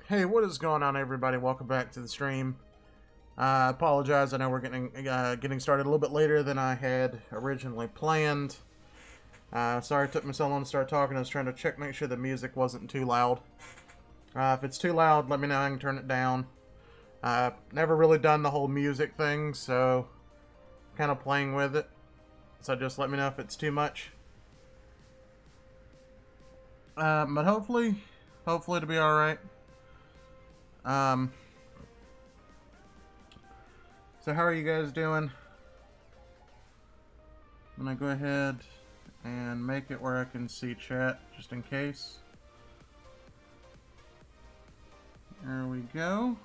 Hey, what is going on, everybody? Welcome back to the stream. I apologize. I know we're getting started a little bit later than I had originally planned. Sorry it took me so long to start talking. I was trying to make sure the music wasn't too loud. If it's too loud, let me know. I can turn it down. Never really done the whole music thing, so kind of playing with it. So just let me know if it's too much. But hopefully it'll be all right. So how are you guys doing? I'm gonna go ahead and make it where I can see chat, just in case. There we go.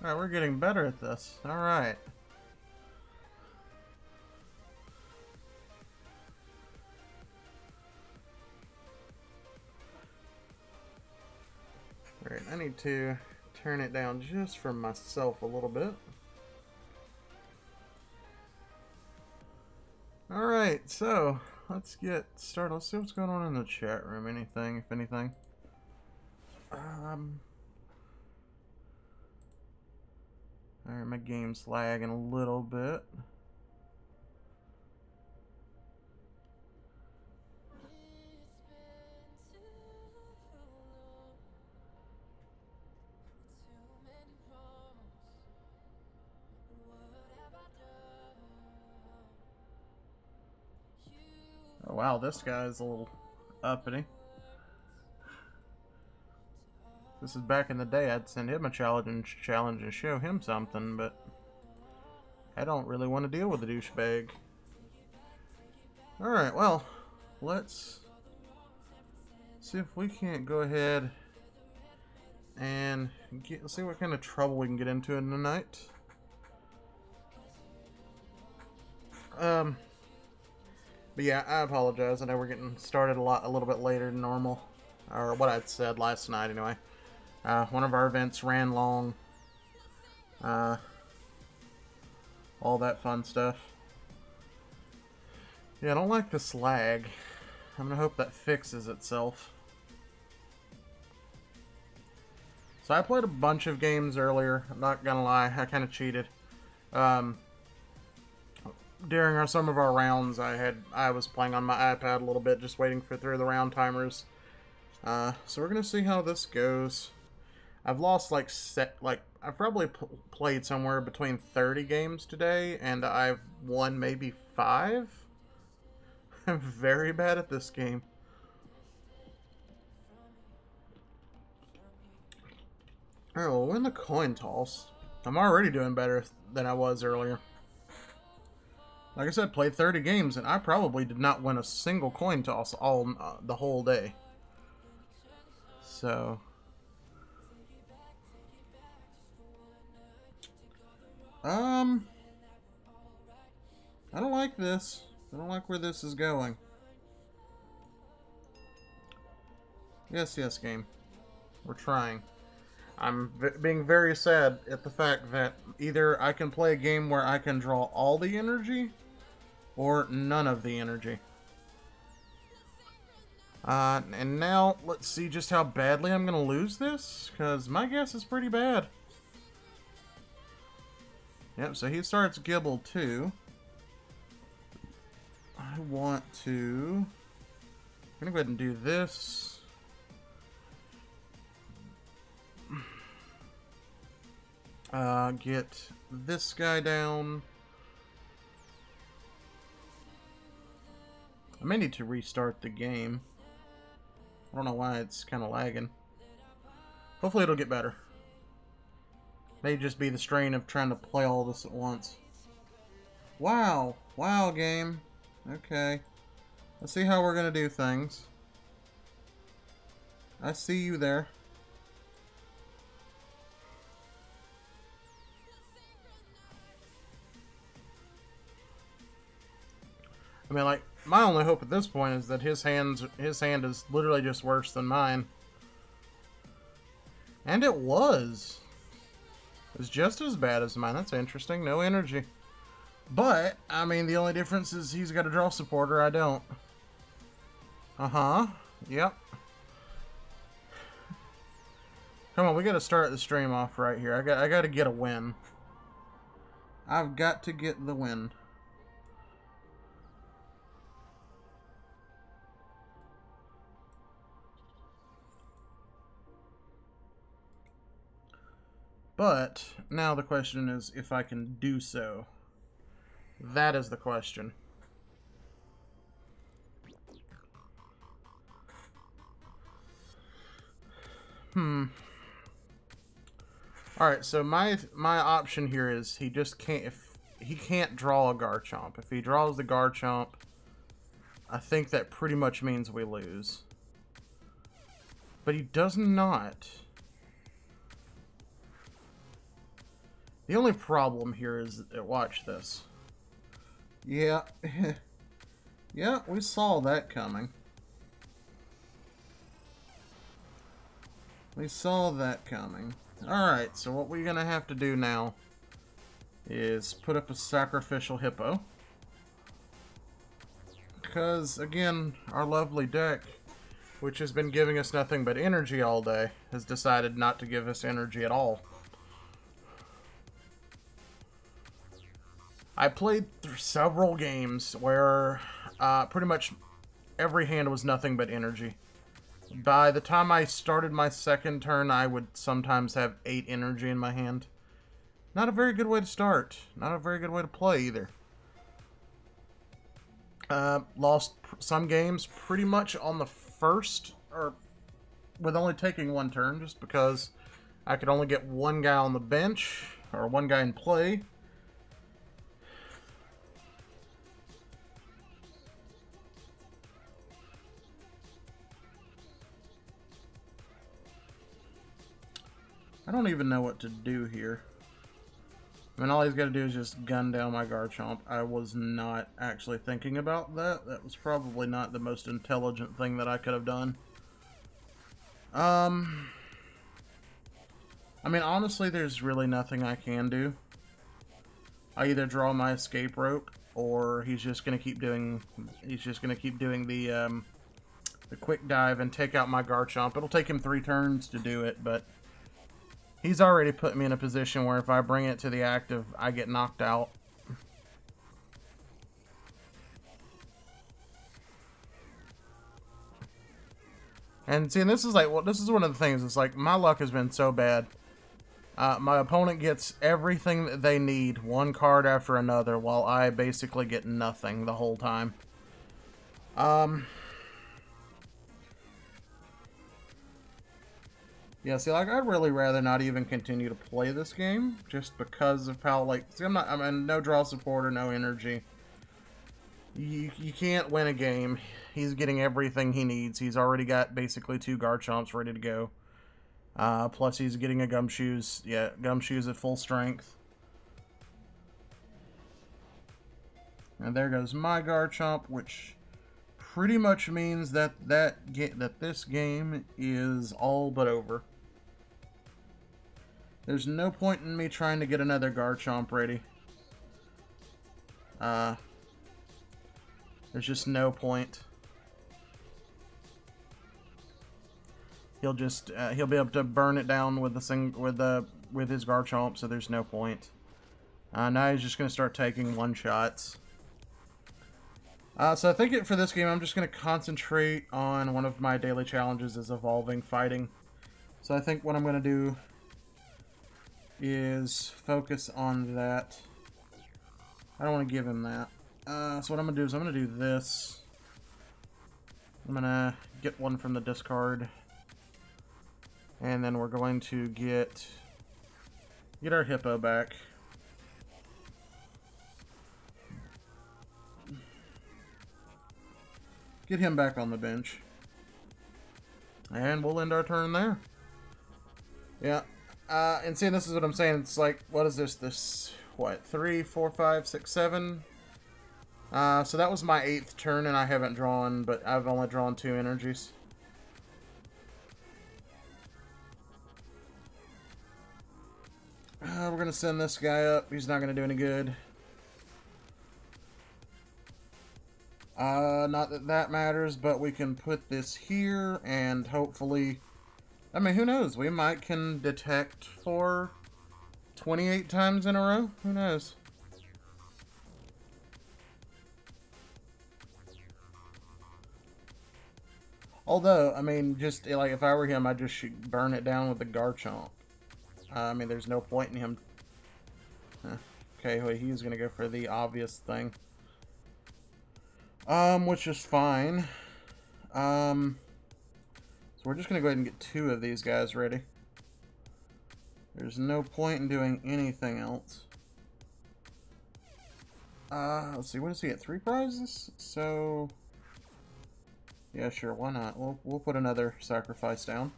Alright, we're getting better at this. Alright. Alright, I need to turn it down just for myself a little bit. Alright, so let's get started. Let's see what's going on in the chat room. Anything, if anything. Alright, my game's lagging a little bit. Oh wow, this guy's a little uppity. This is back in the day. I'd send him a challenge and show him something, but I don't really want to deal with a douchebag. Alright, well, let's see if we can't go ahead and see what kind of trouble we can get into in the night. But yeah, I apologize. I know we're getting started a little bit later than normal, or what I'd said last night anyway. One of our events ran long. All that fun stuff. Yeah, I don't like this lag. I'm gonna hope that fixes itself. So I played a bunch of games earlier. I'm not gonna lie, I kind of cheated. During some of our rounds, I was playing on my iPad a little bit, just waiting through the round timers. So we're gonna see how this goes. I've lost I've probably played somewhere between 30 games today, and I've won maybe 5. I'm very bad at this game. Alright, we'll win the coin toss. I'm already doing better than I was earlier. Like I said, played 30 games, and I probably did not win a single coin toss the whole day. So I don't like this. I don't like where this is going. Yes, game. We're trying. I'm being very sad at the fact that either I can play a game where I can draw all the energy, or none of the energy. And now, let's see just how badly I'm going to lose this, because my guess is pretty bad. Yep, so he starts Gibble too. I want to... I'm going to go ahead and do this. Get this guy down. I may need to restart the game. I don't know why it's kind of lagging. Hopefully it'll get better. May just be the strain of trying to play all this at once. Wow. Wow, game. Okay. Let's see how we're going to do things. I see you there. I mean, like, my only hope at this point is that his hand is literally just worse than mine. And it was. It was just as bad as mine. That's interesting. No energy. But, I mean, the only difference is he's got a draw supporter. I don't. Uh-huh. Yep. Come on, we gotta start the stream off right here. I gotta get a win. I've got to get the win. But now the question is if I can do so. That is the question. Alright, so my option here is he just can't, if he can't draw a Garchomp. If he draws the Garchomp, I think that pretty much means we lose. But he does not. The only problem here is, watch this. Yeah. Yeah, we saw that coming. We saw that coming. Alright, so what we're gonna have to do now is put up a sacrificial hippo. Because, again, our lovely deck, which has been giving us nothing but energy all day, has decided not to give us energy at all. I played through several games where pretty much every hand was nothing but energy. By the time I started my second turn, I would sometimes have 8 energy in my hand. Not a very good way to start. Not a very good way to play either. Lost some games pretty much on the first, or with only taking one turn, just because I could only get one guy on the bench, or one guy in play. I don't even know what to do here. I mean, all he's got to do is just gun down my Garchomp. I was not actually thinking about that. That was probably not the most intelligent thing that I could have done. I mean, honestly, there's really nothing I can do. I either draw my escape rope, or he's just gonna keep doing. He's just gonna keep doing the quick dive and take out my Garchomp. It'll take him 3 turns to do it, but he's already put me in a position where if I bring it to the active, I get knocked out. And see, and this is like, well, this is one of the things. It's like my luck has been so bad. My opponent gets everything that they need, one card after another, while I basically get nothing the whole time. Yeah, see, like, I'd really rather not even continue to play this game, just because of how, like, see, I'm no draw support or no energy. You can't win a game. He's getting everything he needs. He's already got basically 2 Garchomps ready to go. Plus he's getting a Gumshoos. Yeah, Gumshoos at full strength. And there goes my Garchomp, which pretty much means that this game is all but over. There's no point in me trying to get another Garchomp ready. There's just no point. He'll just he'll be able to burn it down with his Garchomp, so there's no point. Now he's just gonna start taking one-shots. So I think for this game, I'm just gonna concentrate on one of my daily challenges is evolving fighting. So I think what I'm gonna do is focus on that. I don't want to give him that. So what I'm gonna do is I'm gonna do this. I'm gonna get one from the discard. And then we're going to get our Hippo back. Get him back on the bench. And we'll end our turn there. Yeah. And see, this is what I'm saying. It's like, what is this? What? 3, 4, 5, 6, 7? So that was my 8th turn, and I haven't drawn, but I've only drawn 2 energies. We're going to send this guy up. He's not going to do any good. Not that that matters, but we can put this here, and hopefully I mean, who knows? We might can detect for 28 times in a row. Who knows? Although, I mean, just like if I were him, I'd just burn it down with the Garchomp. I mean, there's no point in him. Okay, well, he's gonna go for the obvious thing. Which is fine. So we're just gonna go ahead and get 2 of these guys ready. There's no point in doing anything else. Let's see, what does he get? 3 prizes? So yeah, sure, why not? We'll put another sacrifice down.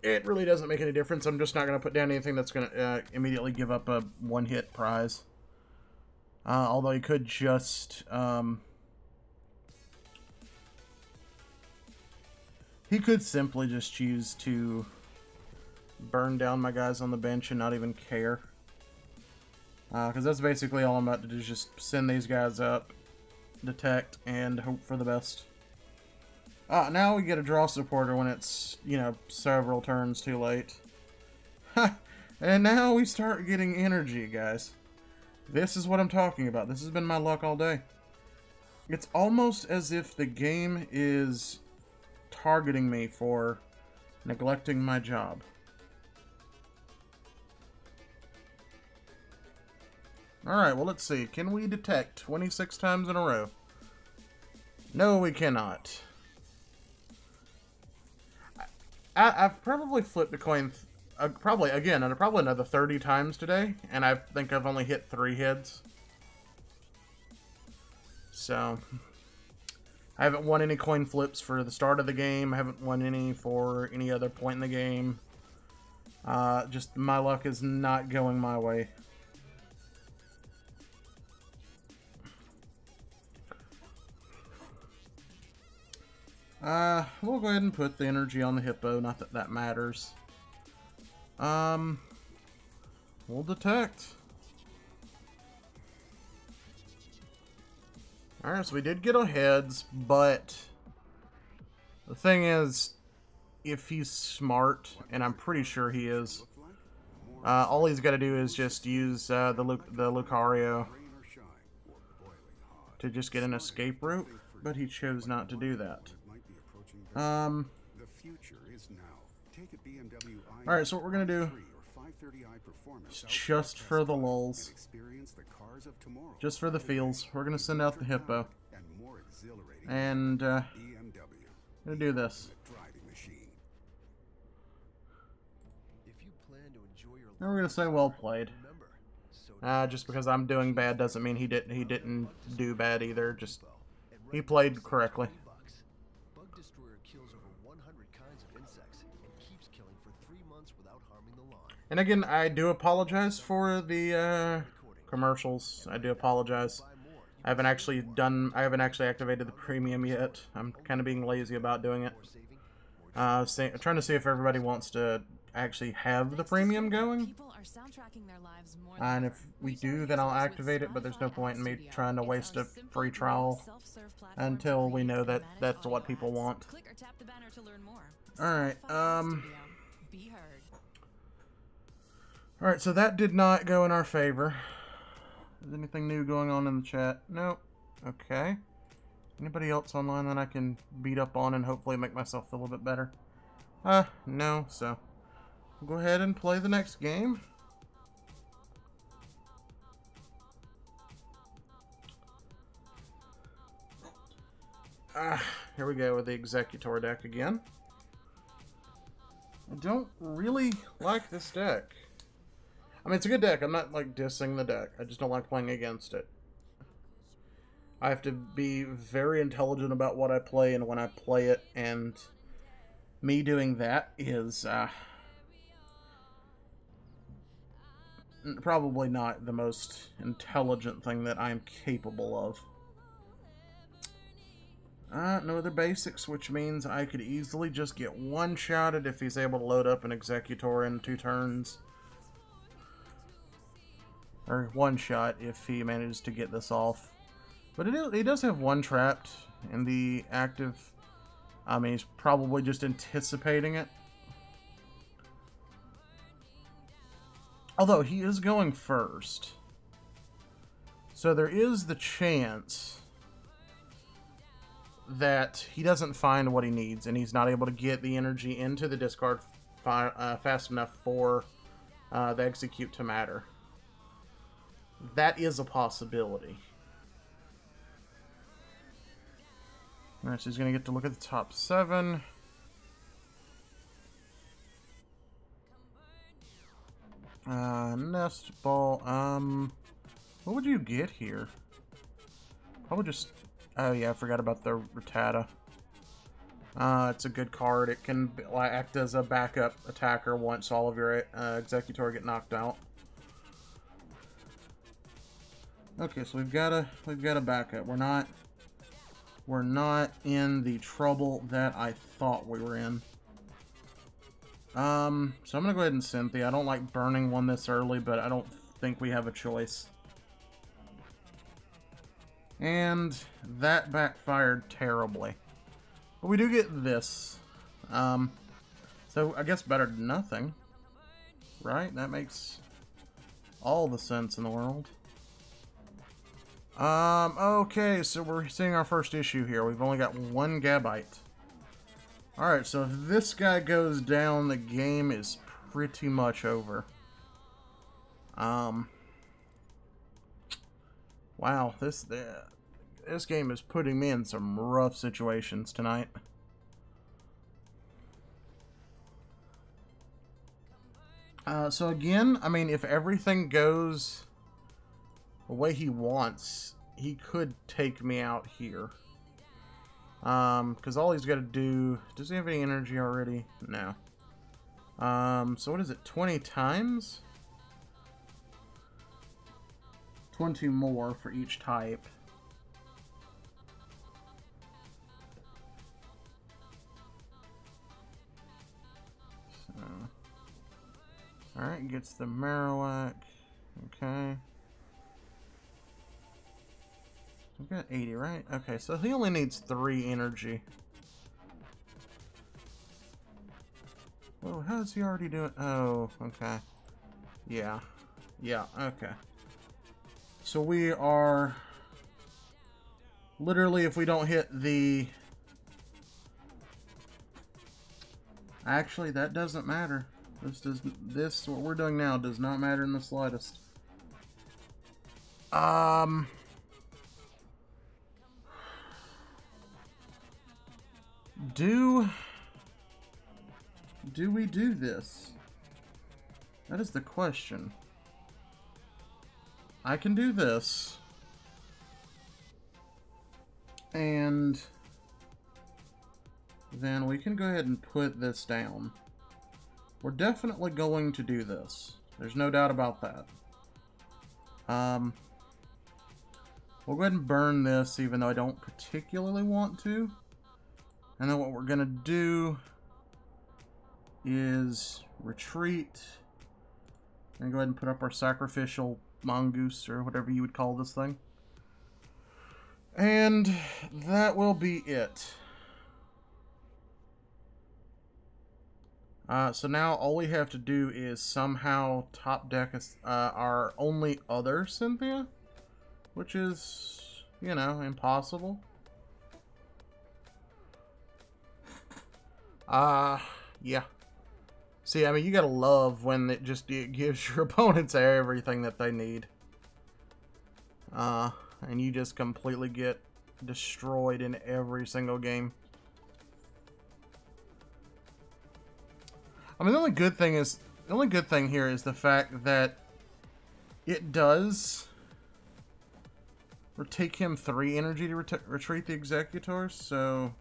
It really doesn't make any difference. I'm just not going to put down anything that's going to immediately give up a one-hit prize. Although you could just... he could simply just choose to burn down my guys on the bench and not even care. Because that's basically all I'm about to do, is just send these guys up, detect, and hope for the best. Now we get a draw supporter when it's, you know, several turns too late. And now we start getting energy, guys. This is what I'm talking about. This has been my luck all day. It's almost as if the game is targeting me for neglecting my job. Alright, well, let's see. Can we detect 26 times in a row? No, we cannot. I've probably flipped a coin, probably another 30 times today, and I think I've only hit 3 hits. So, I haven't won any coin flips for the start of the game. I haven't won any for any other point in the game. Just my luck is not going my way. We'll go ahead and put the energy on the hippo, not that that matters. We'll detect. Alright, so we did get our heads, but the thing is, if he's smart, and I'm pretty sure he is, all he's got to do is just use the Lucario to just get an escape route, but he chose not to do that. Alright, so what we're going to do is just for the lulz, just for the feels, we're going to send out the hippo. And, I'm going to do this. And we're going to say well played. Just because I'm doing bad doesn't mean he didn't do bad either. Just, he played correctly. And again, I do apologize for the commercials. I do apologize. I haven't actually activated the premium yet. I'm kind of being lazy about doing it. Trying to see if everybody wants to actually have the premium going. And if we do, then I'll activate it, but there's no point in me trying to waste a free trial until we know that that's what people want. Alright, Alright, so that did not go in our favor. Is anything new going on in the chat? Nope. Okay. Anybody else online that I can beat up on and hopefully make myself feel a little bit better? No, so we'll go ahead and play the next game. Here we go with the Exeggutor deck again. I don't really like this deck. I mean, it's a good deck. I'm not, like, dissing the deck. I just don't like playing against it. I have to be very intelligent about what I play and when I play it, and me doing that is, probably not the most intelligent thing that I'm capable of. No other basics, which means I could easily just get one-shotted if he's able to load up an Exeggutor in 2 turns. Or one shot if he manages to get this off. But he does have one trapped in the active I mean, he's probably just anticipating it. Although, he is going first. So there is the chance that he doesn't find what he needs, and he's not able to get the energy into the discard fast enough for the execute to matter. That is a possibility. Alright, so he's going to get to look at the top 7. Nest ball. What would you get here? Probably just... Oh yeah, I forgot about the Rattata. It's a good card. It can act as a backup attacker once all of your Executor get knocked out. Okay, so we've got a backup. We're not in the trouble that I thought we were in. So I'm gonna go ahead and Cynthia. I don't like burning one this early, but I don't think we have a choice. And that backfired terribly. But we do get this. So I guess better than nothing. Right? That makes all the sense in the world. Okay, so we're seeing our first issue here. We've only got 1 Gabite. Alright, so if this guy goes down, the game is pretty much over. Wow, this game is putting me in some rough situations tonight. So again, I mean, if everything goes the way he wants, he could take me out here. Because all he's got to do... Does he have any energy already? No. So what is it? 20 times? 20 more for each type. So... Alright, gets the Marowak. Okay. We've got 80, right? Okay, so he only needs 3 energy. Whoa, how is he already doing? Oh, okay. Yeah. Yeah, okay. So we are... Literally, if we don't hit the... Actually, that doesn't matter. This, what we're doing now, does not matter in the slightest. Do we do this? That is the question. I can do this. And then we can go ahead and put this down. We're definitely going to do this. There's no doubt about that. We'll go ahead and burn this, even though I don't particularly want to. And then what we're going to do is retreat. And go ahead and put up our sacrificial mongoose, or whatever you would call this thing. And that will be it. So now all we have to do is somehow top deck our only other Cynthia, which is, you know, impossible. Yeah. See, I mean, you gotta love when it gives your opponents everything that they need. And you just completely get destroyed in every single game. I mean, the only good thing here is the fact that it does take him 3 energy to retreat the Executors, so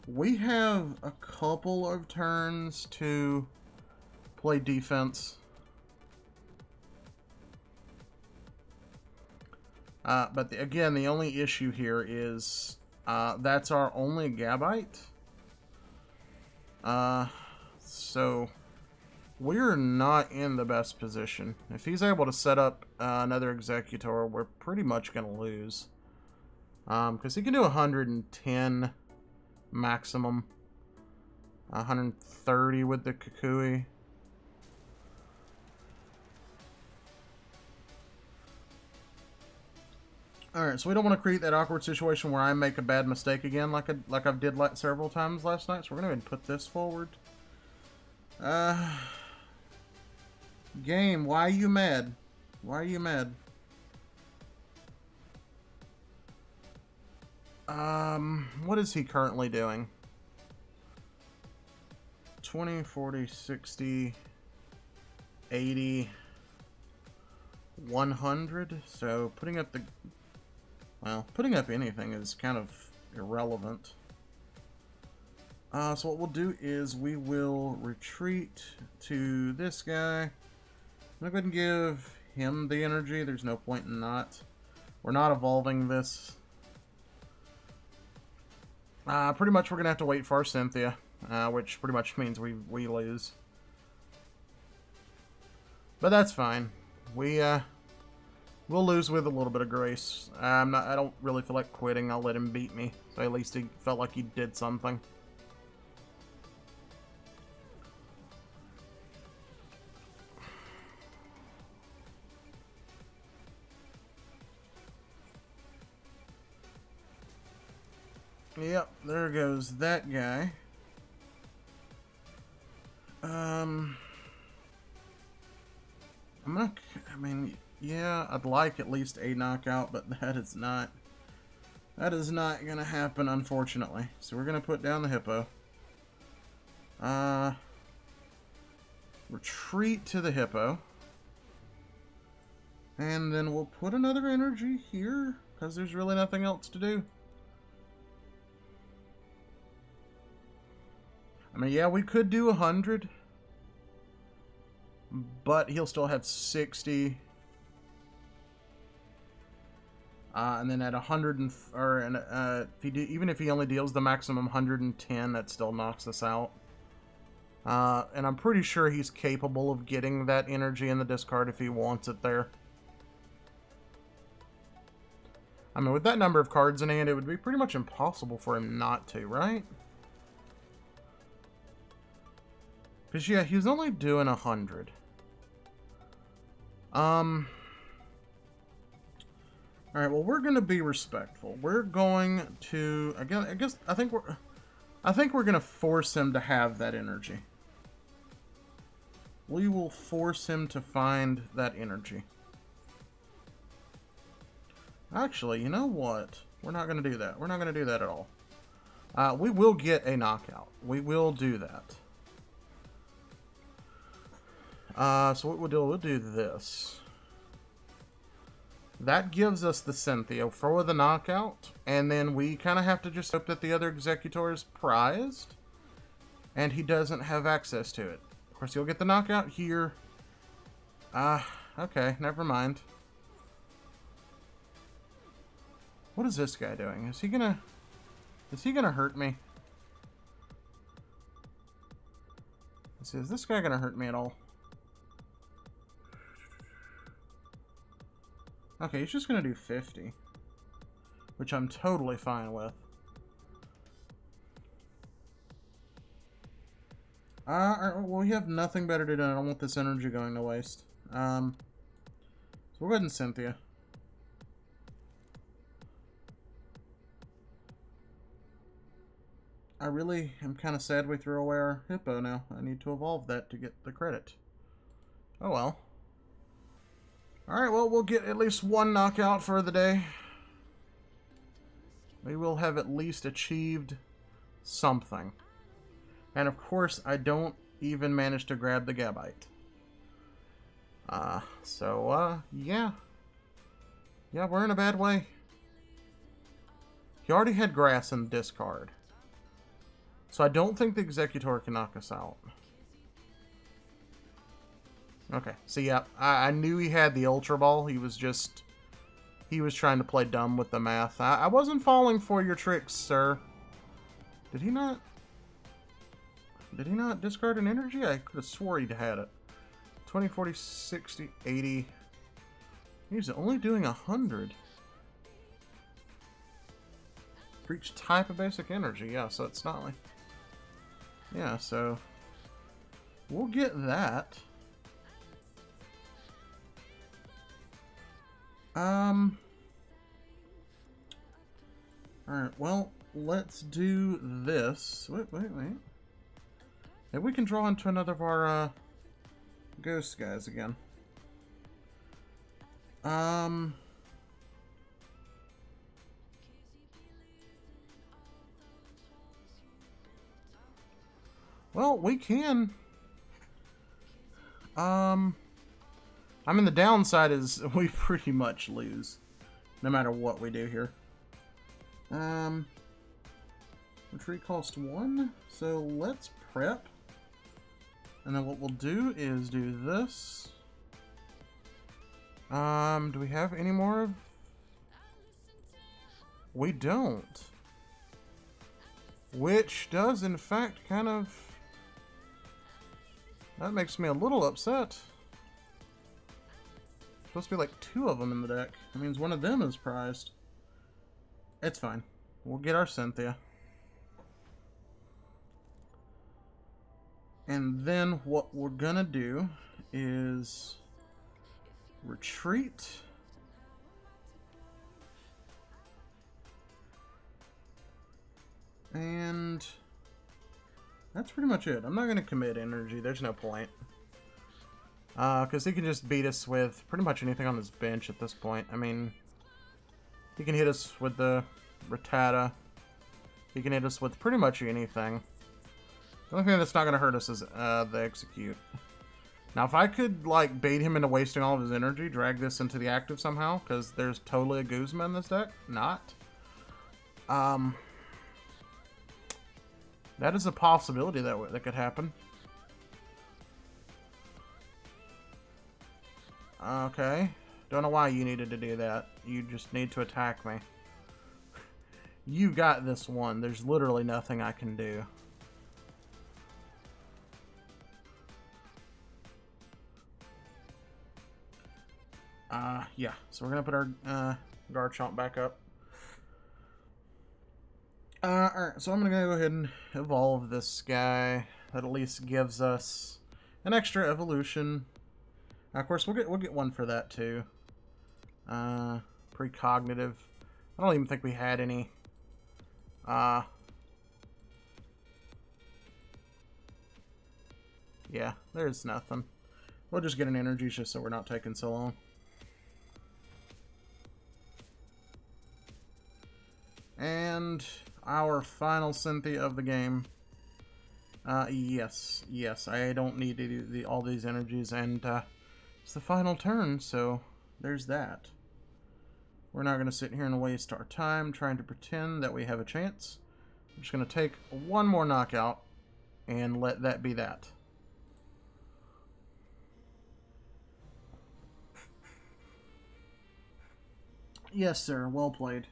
we have a couple of turns to play defense. But again, the only issue here is that's our only Gabite. So we're not in the best position. If he's able to set up another Executor, we're pretty much going to lose. Because he can do 110 maximum. 130 with the Kukui. Alright, so we don't want to create that awkward situation where I make a bad mistake again like I've did several times last night. So we're going to put this forward. Game, why are you mad? Why are you mad? What is he currently doing? 20, 40, 60, 80, 100. So putting up the... Well, putting up anything is kind of irrelevant. So what we'll do is we will retreat to this guy. I'm going to go ahead and give him the energy. There's no point in not. We're not evolving this. Pretty much we're going to have to wait for our Cynthia, which pretty much means we lose. But that's fine. We'll lose with a little bit of grace. I don't really feel like quitting. I'll let him beat me. So at least he felt like he did something. Yep, there goes that guy. Yeah, I'd like at least a knockout, but that is not gonna happen, unfortunately. So we're gonna put down the hippo. Retreat to the hippo. And then we'll put another energy here, because there's really nothing else to do. I mean, yeah, we could do 100. But he'll still have 60. And then at 100 even if he only deals the maximum 110, that still knocks us out. And I'm pretty sure he's capable of getting that energy in the discard if he wants it there. I mean, with that number of cards in hand, it would be pretty much impossible for him not to, right? Because, yeah, he's only doing 100. Alright, well, we're going to be respectful. We're going to... I think we're going to force him to have that energy. We will force him to find that energy. Actually, you know what? We're not going to do that. We're not going to do that at all. We will get a knockout. We will do that. So what we'll do this. That gives us the Cynthia for the knockout, and then we kind of have to just hope that the other Exeggutor is prized, and he doesn't have access to it. Of course, he'll get the knockout here. Okay, never mind. What is this guy doing? Is he gonna hurt me? Is this guy gonna hurt me at all? Okay, he's just gonna do 50. Which I'm totally fine with. Well, we have nothing better to do. I don't want this energy going to waste. So we'll go ahead and Cynthia. I really am kind of sad we threw away our hippo now. I need to evolve that to get the credit. Oh well. Alright, well, we'll get at least one knockout for the day. We will have at least achieved something. And of course, I don't even manage to grab the Gabite. Yeah. Yeah, we're in a bad way. He already had grass in the discard. So I don't think the Exeggutor can knock us out. Okay, so yeah, I knew he had the Ultra Ball. He was trying to play dumb with the math. I wasn't falling for your tricks, sir. Did he not discard an energy? I could have swore he'd had it. 20, 40, 60, 80. He's only doing 100. for each type of basic energy. Yeah, so it's not like... Yeah, so... We'll get that. Alright, well, let's do this. Wait. Maybe we can draw into another of our, ghost guys again. Well, we can. I mean, the downside is we pretty much lose, no matter what we do here. Retreat cost 1, so let's prep. And then what we'll do is do this. Do we have any more of... We don't. Which does, in fact, kind of... That makes me a little upset. Supposed to be like 2 of them in the deck. That means one of them is prized. It's fine. We'll get our Cynthia. And then what we're gonna do is retreat. And that's pretty much it. I'm not gonna commit energy. There's no point. Because he can just beat us with pretty much anything on his bench at this point. I mean, he can hit us with the Rattata. He can hit us with pretty much anything. The only thing that's not going to hurt us is the Execute. Now, if I could, like, bait him into wasting all of his energy, drag this into the active somehow, because there's totally a Guzma in this deck. Not. That is a possibility that could happen. Okay. Don't know why you needed to do that. You just need to attack me. You got this one. There's literally nothing I can do. Yeah. So we're gonna put our Garchomp back up. Alright, so I'm gonna go ahead and evolve this guy. That at least gives us an extra evolution. Of course, we'll get one for that too. Precognitive. I don't even think we had any. Yeah, there's nothing. We'll just get an energy just so we're not taking so long. And our final Cynthia of the game. Yes, I don't need to do all these energies, and it's the final turn, so there's that. We're not going to sit here and waste our time trying to pretend that we have a chance. I'm just going to take one more knockout and let that be that. Yes, sir. Well played.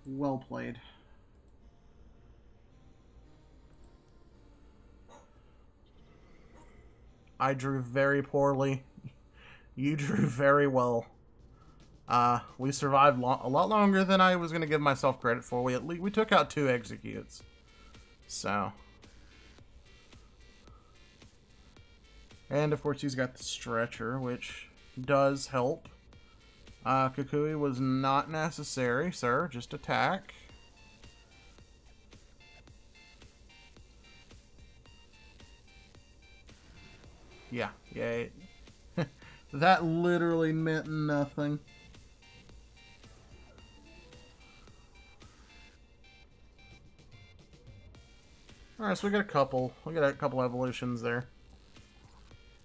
Well played. I drew very poorly. You drew very well. We survived a lot longer than I was going to give myself credit for. We took out 2 executes. So. And of course he's got the stretcher, which does help. Kukui was not necessary, sir. Just attack. Yeah. That literally meant nothing. Alright, so we got a couple evolutions there.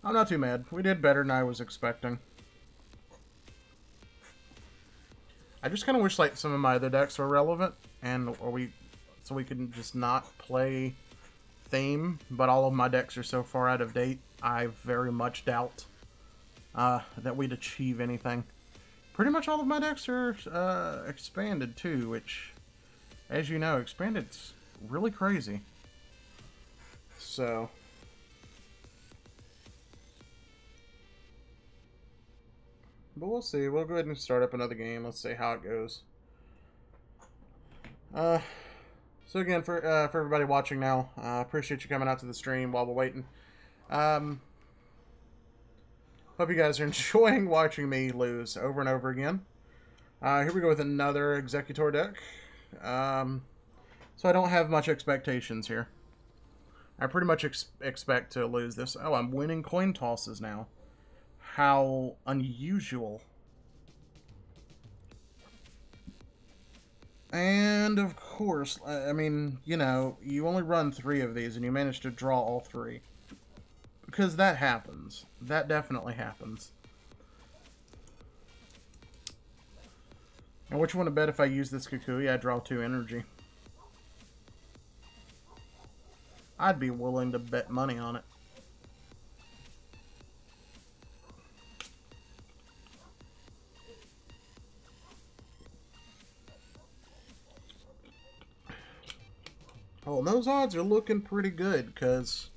I'm not too mad. We did better than I was expecting. I just kind of wish like some of my other decks were relevant, so we could just not play theme, but all of my decks are so far out of date, I very much doubt that we'd achieve anything. Pretty much all of my decks are expanded too, which, as you know, expanded's really crazy. So, but we'll see. We'll go ahead and start up another game. Let's see how it goes. Uh, so again, for everybody watching now, appreciate you coming out to the stream while we're waiting. Hope you guys are enjoying watching me lose over and over again. Here we go with another Executor deck. So I don't have much expectations here. I pretty much expect to lose this. Oh, I'm winning coin tosses now. How unusual. And, of course, I mean, you know, you only run 3 of these and you manage to draw all 3. Because that happens. That definitely happens. And which one to bet if I use this Kukui, I draw 2 energy. I'd be willing to bet money on it. Oh, and those odds are looking pretty good, because...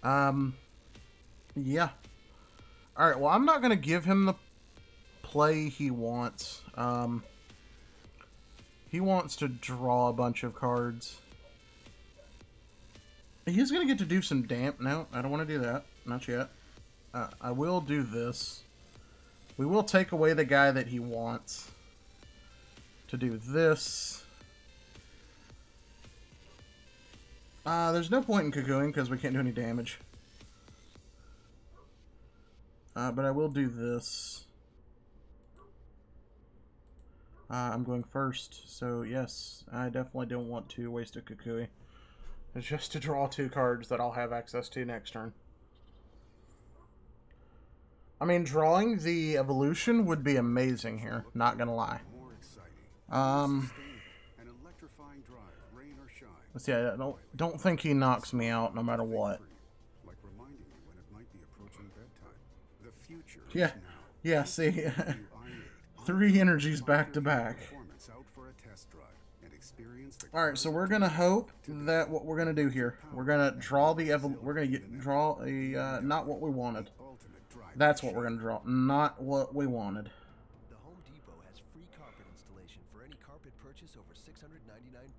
yeah. Alright, well, I'm not going to give him the play he wants. He wants to draw a bunch of cards. He's going to get to do some damp. No, I don't want to do that. Not yet. I will do this. We will take away the guy that he wants to do this. There's no point in Kukuing because we can't do any damage. But I will do this. I'm going first, so yes, I definitely don't want to waste a Kukui. It's just to draw 2 cards that I'll have access to next turn. I mean, drawing the evolution would be amazing here, not gonna lie. Let's see, I don't think he knocks me out no matter what. Yeah, yeah, see, 3 energies back to back. Alright, so we're gonna hope that what we're gonna do here, we're gonna draw the draw a not what we wanted. That's what we're gonna draw, not what we wanted. The Home Depot has free carpet installation for any carpet purchase over $699.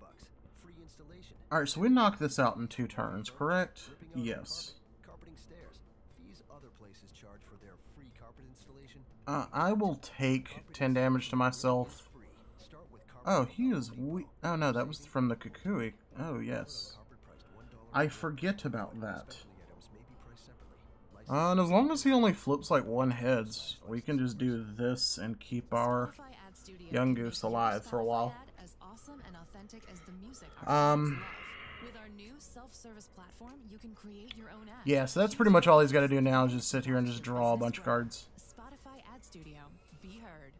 Free installation. Alright, so we knocked this out in 2 turns, correct? Yes. Carpeting stairs. Fees other places charge for their free carpet installation. I will take 10 damage to myself. Oh, he is weak. Oh no, that was from the Kukui. Oh yes. I forget about that. And as long as he only flips like 1 heads, we can just do this and keep our young goose alive for a while. Yeah, so that's pretty much all he's got to do now is just sit here and just draw a bunch of cards. Spotify Ad Studio. Be heard.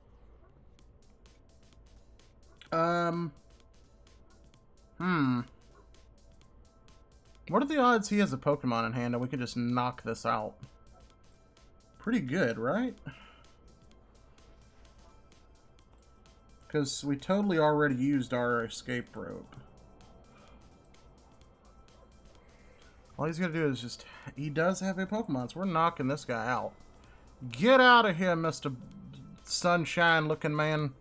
What are the odds he has a Pokemon in hand and we can just knock this out? Pretty good, right? Because we totally already used our escape rope. All he's gonna do is just... He does have a Pokemon, so we're knocking this guy out. Get out of here, Mr. Sunshine-looking man.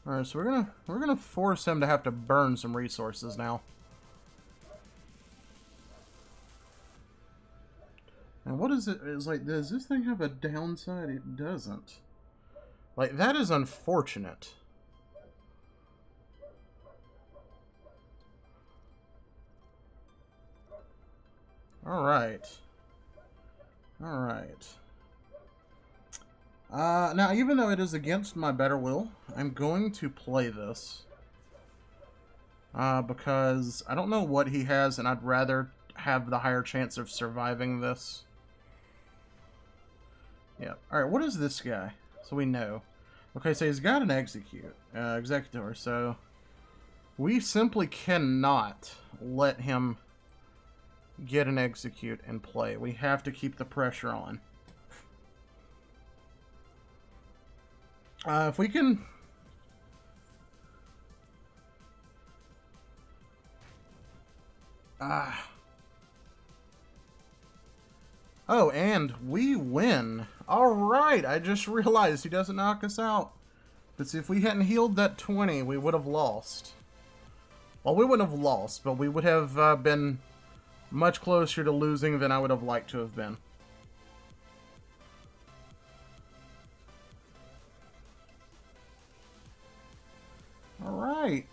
Alright, so we're gonna force him to have to burn some resources now. And what is it? Is like, does this thing have a downside? It doesn't. Like, that is unfortunate. Alright. Alright. Now, even though it is against my better will, I'm going to play this. Because I don't know what he has, and I'd rather have the higher chance of surviving this. Yeah. Alright, what is this guy? So we know. Okay, so he's got an Executor, so we simply cannot let him get an Execute and play. We have to keep the pressure on. If we can... Oh, and we win. Alright, I just realized he doesn't knock us out. But see, if we hadn't healed that 20, we would have lost. Well, we wouldn't have lost, but we would have been much closer to losing than I would have liked to have been. Alright.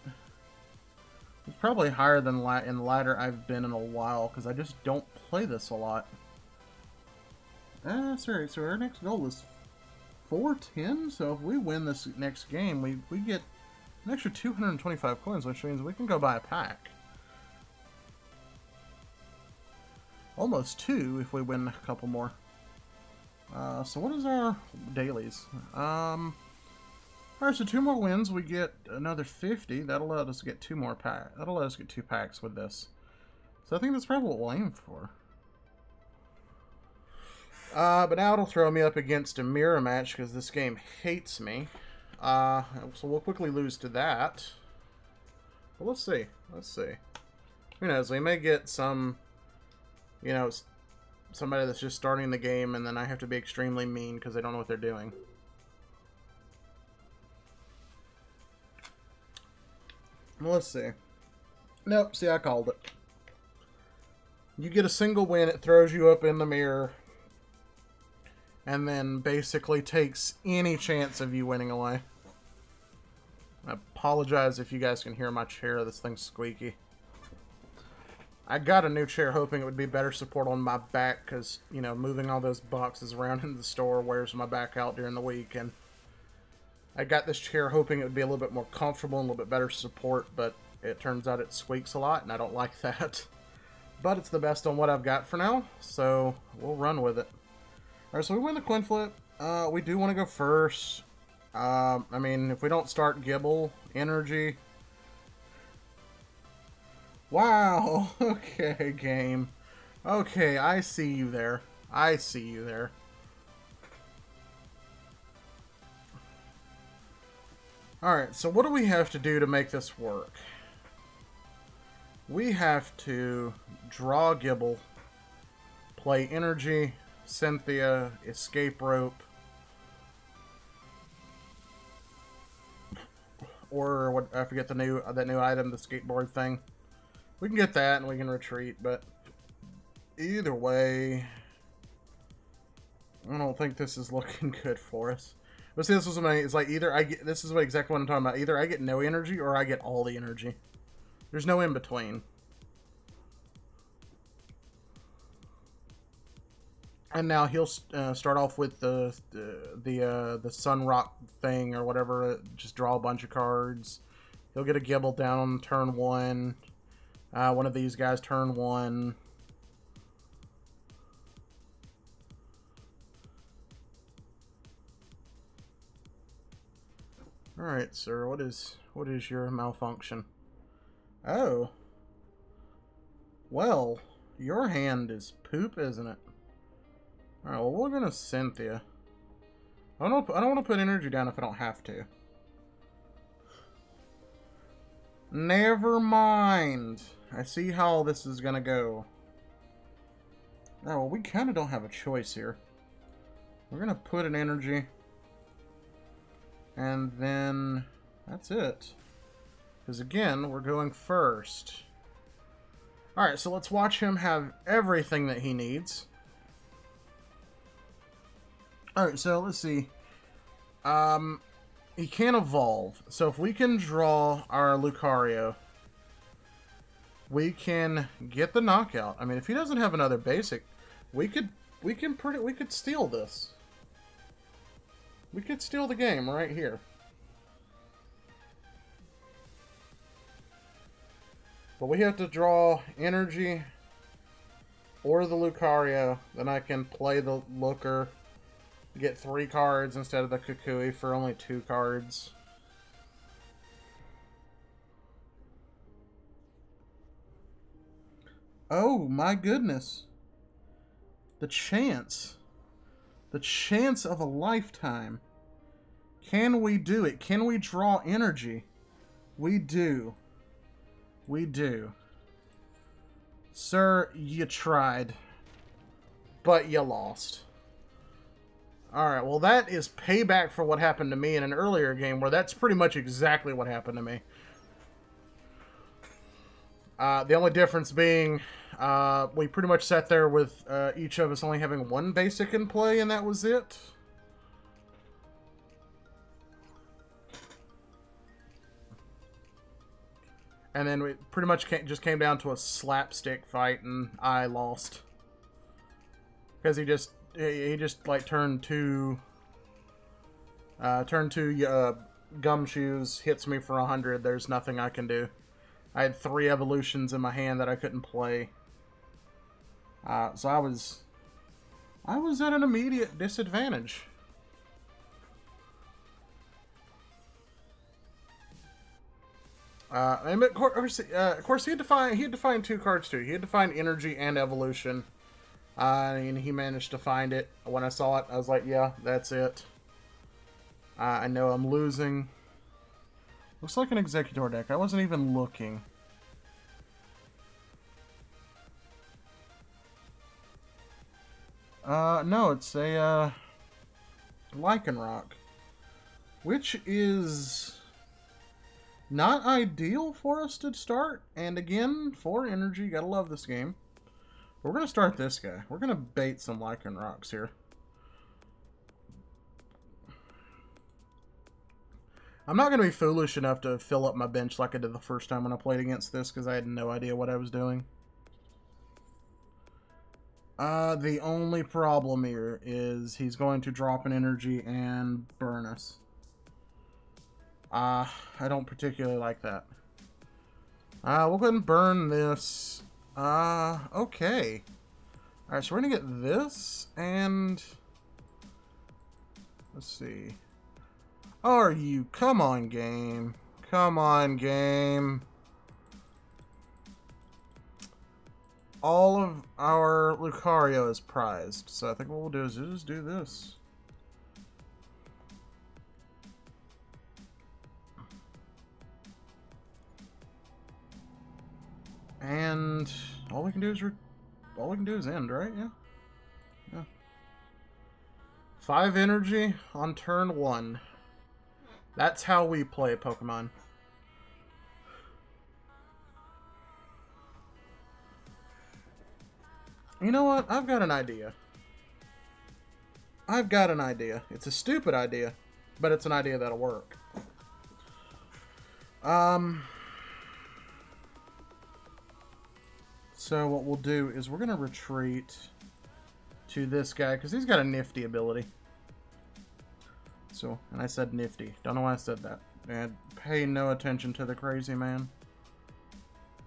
It's probably higher than in ladder I've been in a while, because I just don't play this a lot. Sorry, so our next goal is 410, so if we win this next game, we get an extra 225 coins, which means we can go buy a pack. Almost 2 if we win a couple more. So what is our dailies? Alright, so 2 more wins, we get another 50. That'll allow us to get 2 more packs. That'll allow us to get 2 packs with this. So I think that's probably what we'll aim for. But now it'll throw me up against a mirror match because this game hates me. So we'll quickly lose to that. But let's see. Let's see. Who knows? We may get some, you know, somebody that's just starting the game and then I have to be extremely mean because they don't know what they're doing. Well, let's see. Nope, see, I called it. You get a single win, it throws you up in the mirror. And then basically takes any chance of you winning away. I apologize if you guys can hear my chair. This thing's squeaky. I got a new chair hoping it would be better support on my back because, you know, moving all those boxes around in the store wears my back out during the week. And I got this chair hoping it would be a little bit more comfortable and a little bit better support, but it turns out it squeaks a lot and I don't like that. But it's the best on what I've got for now, so we'll run with it. Alright, so we win the coin flip. We do want to go first. I mean, if we don't start Gibble, energy. Wow, okay, game. Okay, I see you there. I see you there. Alright, so what do we have to do to make this work? We have to draw Gibble, play energy, Cynthia, escape rope, or what? I forget that new item, the skateboard thing. We can get that and we can retreat, but either way, I don't think this is looking good for us. But see, this was my. It's like either I get. This is what exactly what I'm talking about. Either I get no energy or I get all the energy. There's no in between. And now he'll start off with the Sun Rock thing or whatever. Just draw a bunch of cards. He'll get a Gibble down on turn 1. One of these guys turn 1. All right, sir. What is your malfunction? Oh. Well, your hand is poop, isn't it? Alright, well, we're gonna Cynthia. I don't want to put energy down if I don't have to. Never mind. I see how this is gonna go. Oh, well, we kind of don't have a choice here. We're gonna put an energy. And then that's it. Because again, we're going first. Alright, so let's watch him have everything that he needs. Alright, so let's see. He can't evolve. So if we can draw our Lucario, we can get the knockout. I mean, if he doesn't have another basic, we could steal this. We could steal the game right here. But we have to draw energy or the Lucario. Then I can play the Looker. Get 3 cards instead of the Kukui for only 2 cards. Oh my goodness. The chance. The chance of a lifetime. Can we do it? Can we draw energy? We do. We do. Sir, you tried. but you lost. Alright, well that is payback for what happened to me in an earlier game, where that's pretty much exactly what happened to me. The only difference being, we pretty much sat there with each of us only having one basic in play, and that was it. And then we pretty much just came down to a slapstick fight, and I lost. Because he just like turned two gumshoes, hits me for 100. There's nothing I can do. I had 3 evolutions in my hand that I couldn't play. So I was at an immediate disadvantage. And of course, he had to find 2 cards too. He had to find energy and evolution, and he managed to find it. When I saw it, I was like, "Yeah, that's it." I know I'm losing. Looks like an Executor deck. I wasn't even looking. No, it's a Lycanroc, which is not ideal for us to start. And again, 4 energy, gotta love this game. But we're gonna start this guy. We're gonna bait some Lycanrocs here. I'm not gonna be foolish enough to fill up my bench like I did the first time when I played against this, because I had no idea what I was doing. The only problem here is he's going to drop an energy and burn us. I don't particularly like that. We'll go ahead and burn this. Okay. Alright, so we're gonna get this, and let's see. Are you? Come on, game. Come on, game. All of our Lucario is prized, so I think what we'll do is just do this. And all we can do is end, right? Yeah. Yeah. 5 energy on turn 1. That's how we play Pokemon. You know what? I've got an idea. I've got an idea. It's a stupid idea, but it's an idea that'll work. So what we'll do is we're going to retreat to this guy, because he's got a nifty ability. So, and I said nifty. Don't know why I said that. And pay no attention to the crazy man.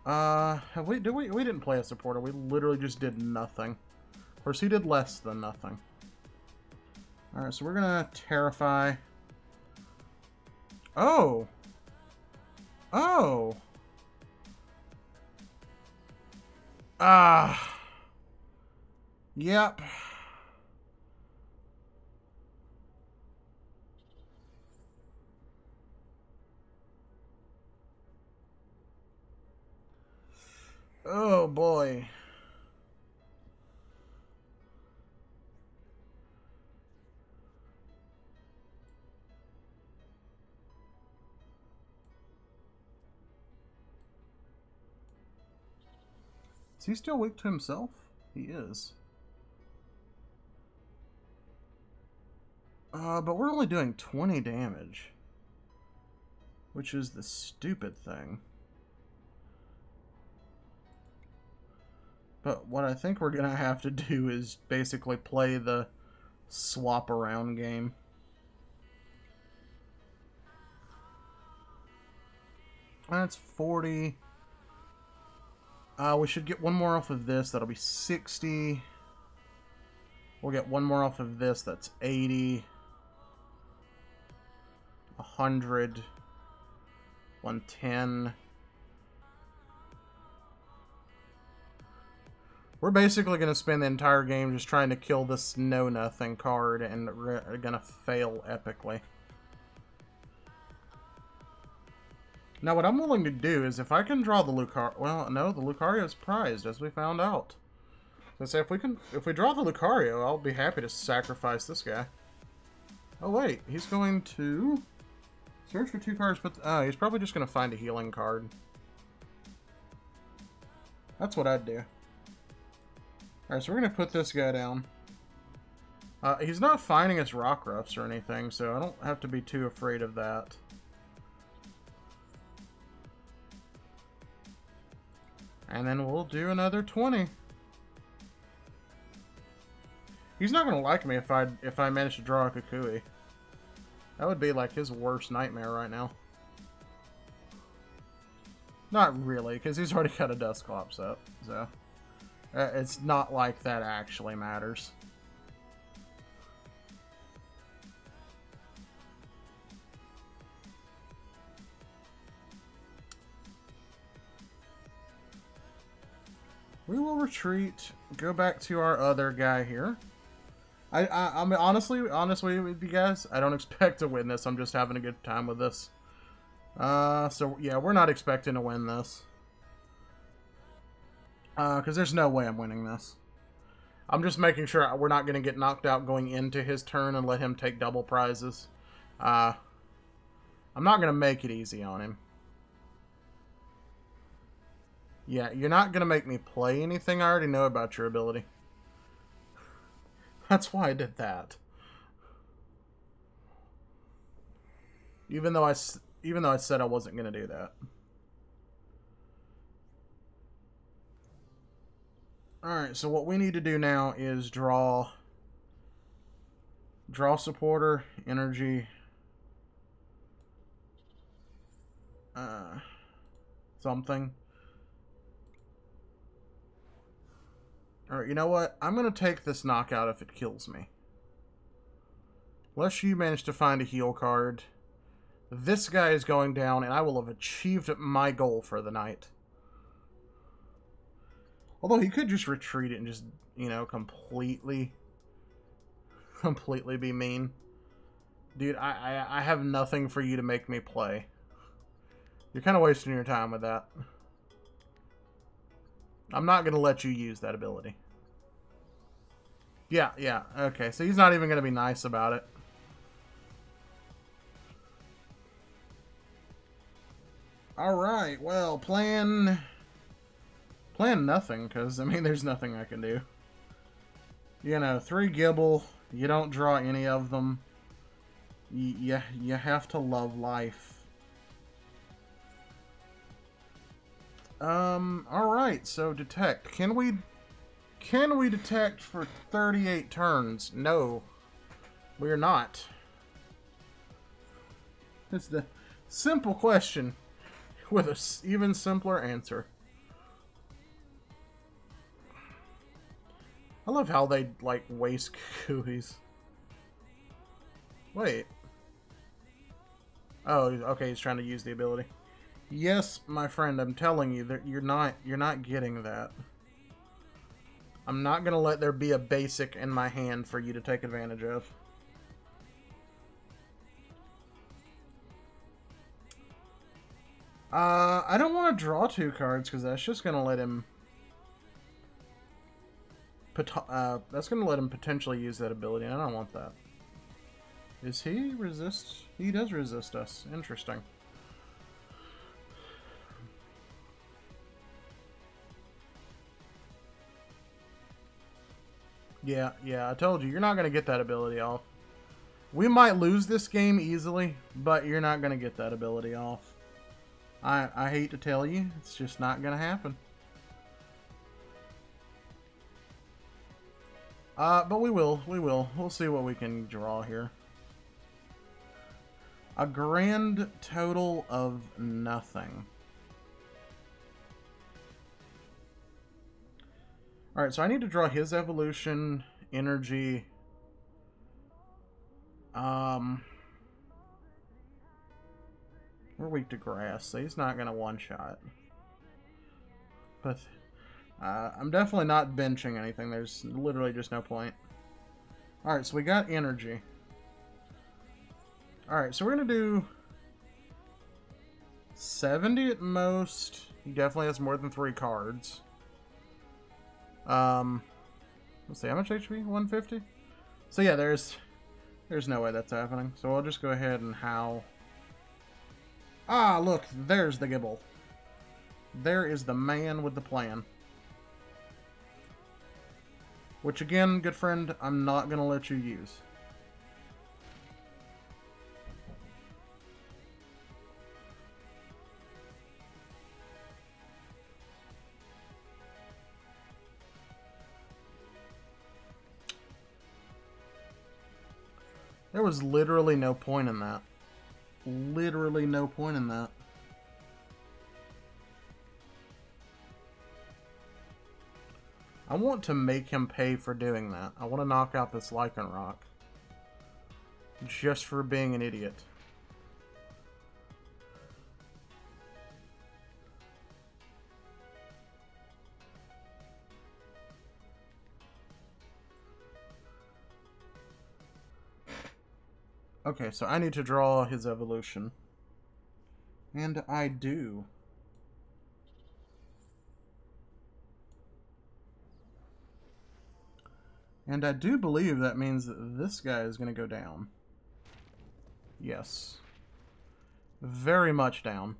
We didn't play a supporter. We literally just did nothing. Of course, he did less than nothing. Alright, so we're gonna Terrify. Oh! Oh! Ah! Yep. Oh boy. Is he still weak to himself? He is. But we're only doing 20 damage. Which is the stupid thing. But what I think we're going to have to do is basically play the swap around game. That's 40. We should get one more off of this. That'll be 60. We'll get one more off of this. That's 80. 100. 110. We're basically going to spend the entire game just trying to kill this know-nothing card, and we're going to fail epically. Now, what I'm willing to do is, if I can draw the Lucario... Well, no, the Lucario is prized, as we found out. So say if we draw the Lucario, I'll be happy to sacrifice this guy. Oh wait, he's going to search for 2 cards, but he's probably just going to find a healing card. That's what I'd do. Alright, so we're going to put this guy down. He's not finding us Rockruffs or anything, so I don't have to be too afraid of that. And then we'll do another 20. He's not going to like me if I manage to draw a Kukui. That would be like his worst nightmare right now. Not really, because he's already got a Dusclops up, so it's not like that actually matters. We will retreat, go back to our other guy here. I mean, honestly with you guys, I don't expect to win this. I'm just having a good time with this. So yeah, we're not expecting to win this. Because there's no way I'm winning this. I'm just making sure we're not going to get knocked out going into his turn and let him take double prizes. I'm not going to make it easy on him. Yeah, you're not going to make me play anything I already know about your ability. That's why I did that. Even though I said I wasn't going to do that. Alright, so what we need to do now is draw supporter, energy, something. Alright, you know what? I'm going to take this knockout if it kills me. Unless you manage to find a heal card. This guy is going down, and I will have achieved my goal for the night. Although he could just retreat it and just, you know, completely be mean. Dude, I have nothing for you to make me play. You're kind of wasting your time with that. I'm not going to let you use that ability. Yeah, okay. So he's not even going to be nice about it. Alright, well, plan nothing, because, I mean, there's nothing I can do. You know, 3 Gible, you don't draw any of them. You have to love life. Alright, so detect. Can we detect for 38 turns? No. We're not. It's the simple question with an even simpler answer. I love how they, like, waste Kukuis. Wait. Oh, okay, he's trying to use the ability. Yes, my friend, I'm telling you that you're not getting that. I'm not gonna let there be a basic in my hand for you to take advantage of. I don't want to draw 2 cards because that's just gonna let him. That's gonna let him potentially use that ability, and I don't want that. Is he resist? He does resist us. Interesting. Yeah, I told you, you're not going to get that ability off. We might lose this game easily, but you're not going to get that ability off. I hate to tell you, it's just not going to happen. But we will. We'll see what we can draw here. A grand total of nothing. Alright, so I need to draw his evolution, energy. We're weak to grass, so he's not going to one-shot. But I'm definitely not benching anything. There's literally just no point. Alright, so we got energy. Alright, so we're going to do 70 at most. He definitely has more than 3 cards. Let's see, how much HP? 150? So yeah, there's no way that's happening. So I'll just go ahead and howl. Ah, look, there's the Gibble. There is the man with the plan. Which again, good friend, I'm not going to let you use. There was literally no point in that. Literally no point in that. I want to make him pay for doing that. I want to knock out this Lycanroc. Just for being an idiot. Okay, so I need to draw his evolution. And I do. And I do believe that means that this guy is going to go down. Yes. Very much down.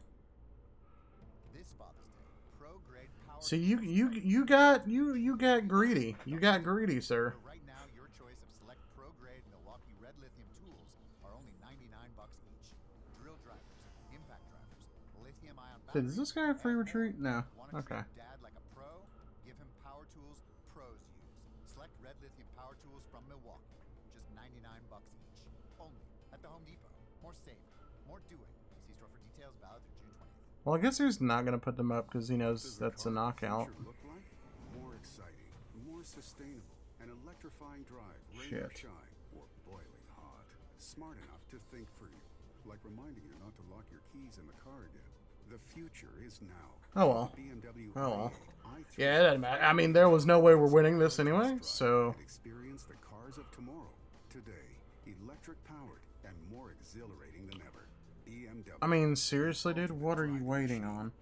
See, you got greedy. You got greedy, sir. Right now, your choice of select pro-grade Milwaukee Red Lithium tools are only $99 each. Drill drivers, impact drivers, lithium-ion So does this guy have free retreat? No. Want to Okay. treat Dad like a pro? Give him power tools pros use. Select Red Lithium power tools from Milwaukee. Just $99 each. Only at the Home Depot. More saving, more doing. See store for details. Valid through June 20th. Well, I guess he's not going to put them up because he knows that's a knockout. Look like? More exciting, more sustainable, an electrifying drive, rain or Shit. shine, or boiling hot. Smart enough to think for you, like reminding you not to lock your keys in the car again. The future is now. Oh well. BMW Oh well. i3 Yeah, it doesn't matter. I mean, there was no way we're winning this anyway, so... and experience the cars of tomorrow. Today, electric powered and more exhilarating than ever. BMW. I mean, seriously, dude, what are you waiting on?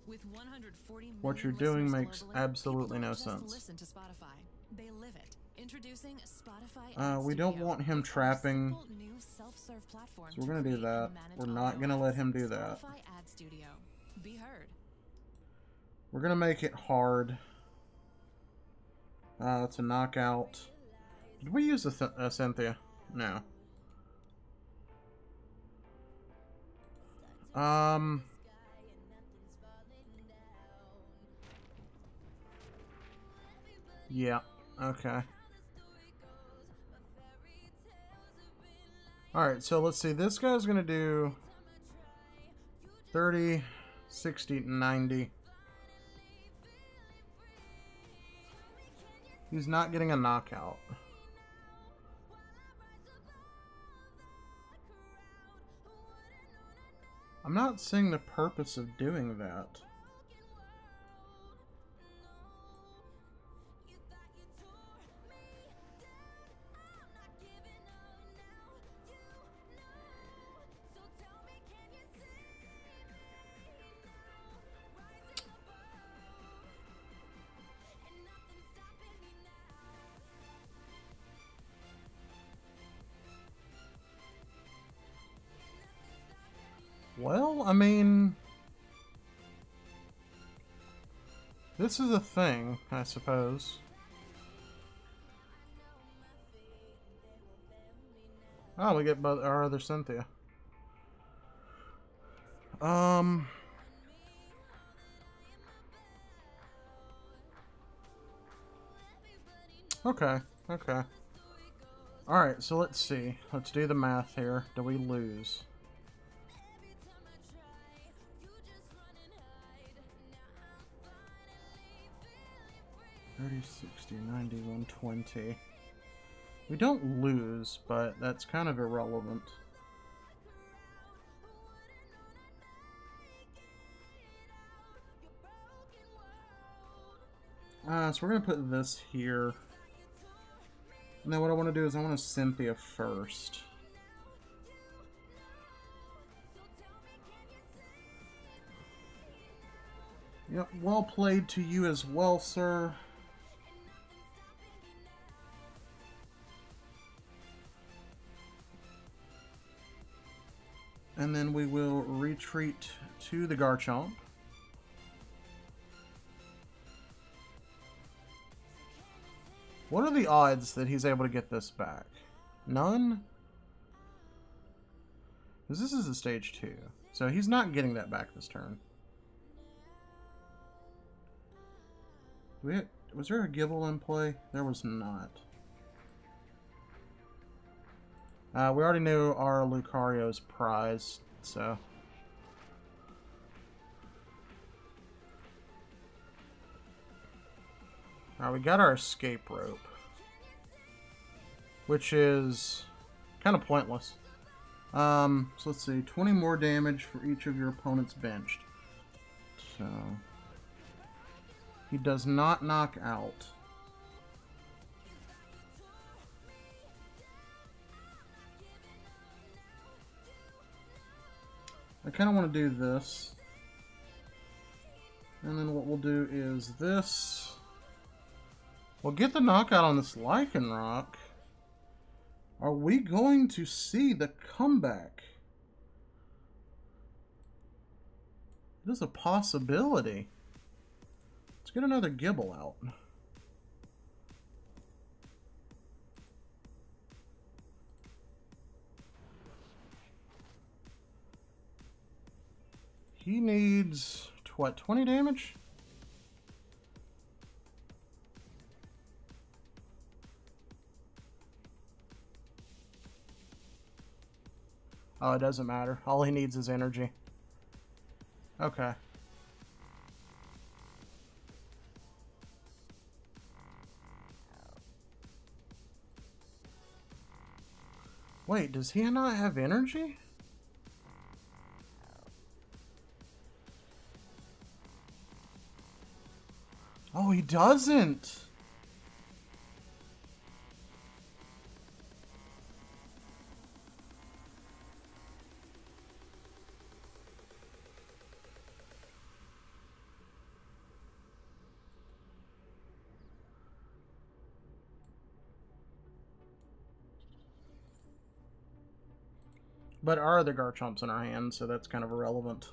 With 140 What you're million doing listeners makes globally, absolutely people no don't just sense. Listen to Spotify. They live it. Introducing Spotify Ad We don't Studio. want him It's our trapping, simple new self-serve platform so we're to gonna do create that. and manage We're audio not gonna let ads. him do that. Spotify Ad Studio. Be heard. We're gonna make it hard to knock out. Did we use a Cynthia? No. Yeah. Okay. Alright, so let's see. This guy's gonna do 30, 60, 90. He's not getting a knockout. I'm not seeing the purpose of doing that. Well, I mean, this is a thing, I suppose. Oh, we get both our other Cynthia. Okay, okay. Alright, so let's see. Let's do the math here. Do we lose? 30, 60, 90, 120. We don't lose, but that's kind of irrelevant. So we're going to put this here. And then what I want to do is I want to Cynthia first. Yep, well played to you as well, sir. And then we will retreat to the Garchomp. What are the odds that he's able to get this back? None? Because this is a stage 2. So he's not getting that back this turn. Was there a Gible in play? There was not. We already knew our Lucario's prize, so... Alright, we got our escape rope. Which is kind of pointless. So let's see, 20 more damage for each of your opponents benched. So... He does not knock out. I kind of want to do this. And then what we'll do is this. We'll get the knockout on this Lycanroc. Are we going to see the comeback? It is a possibility. Let's get another Gible out. He needs, what, 20 damage? Oh, it doesn't matter. All he needs is energy. Okay. Wait, does he not have energy? Oh, he doesn't! But our other Garchomp's in our hand, so that's kind of irrelevant.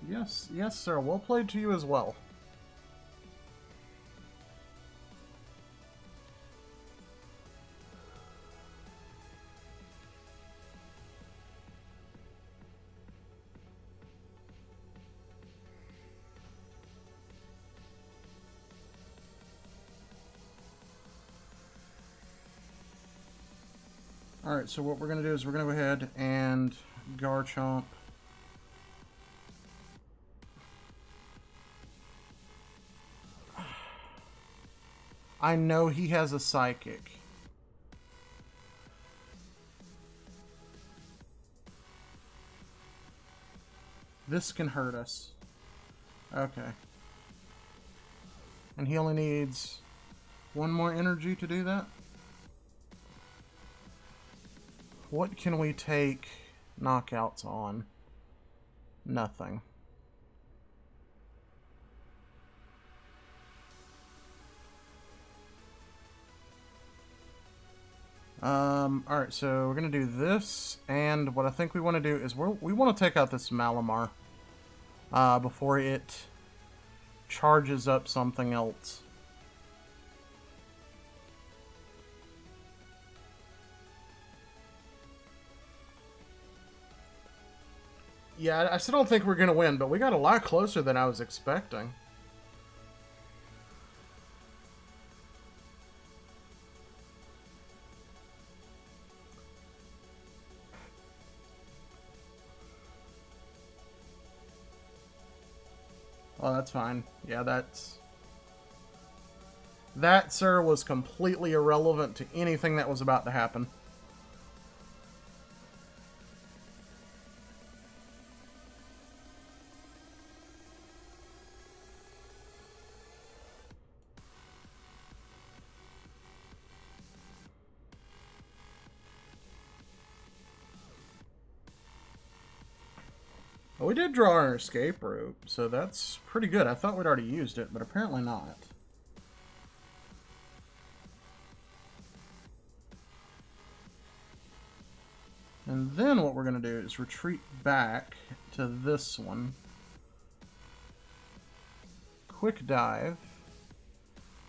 Yes, yes, sir. Well played to you as well. Alright, so what we're going to do is we're going to go ahead and Garchomp. I know he has a Psychic. This can hurt us. Okay. And he only needs one more energy to do that? What can we take knockouts on? Nothing. Alright, so we're gonna do this, and what I think we want to do is we want to take out this Malamar before it charges up something else. Yeah, I still don't think we're gonna win, but we got a lot closer than I was expecting. Oh, that's fine. Yeah, that, sir, was completely irrelevant to anything that was about to happen. Well, we did draw our escape route, so that's pretty good. I thought we'd already used it, but apparently not. And then what we're going to do is retreat back to this one. Quick dive.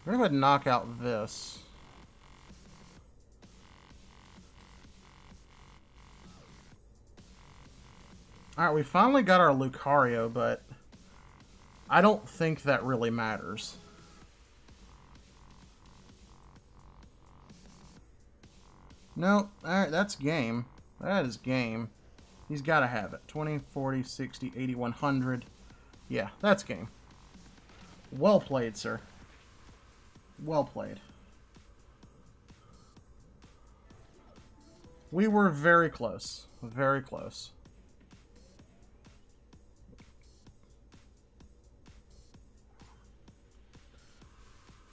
We're going to go ahead and knock out this. Alright, we finally got our Lucario, but I don't think that really matters. No, alright, that's game. That is game. He's got to have it. 20, 40, 60, 80, 100. Yeah, that's game. Well played, sir. Well played. We were very close. Very close.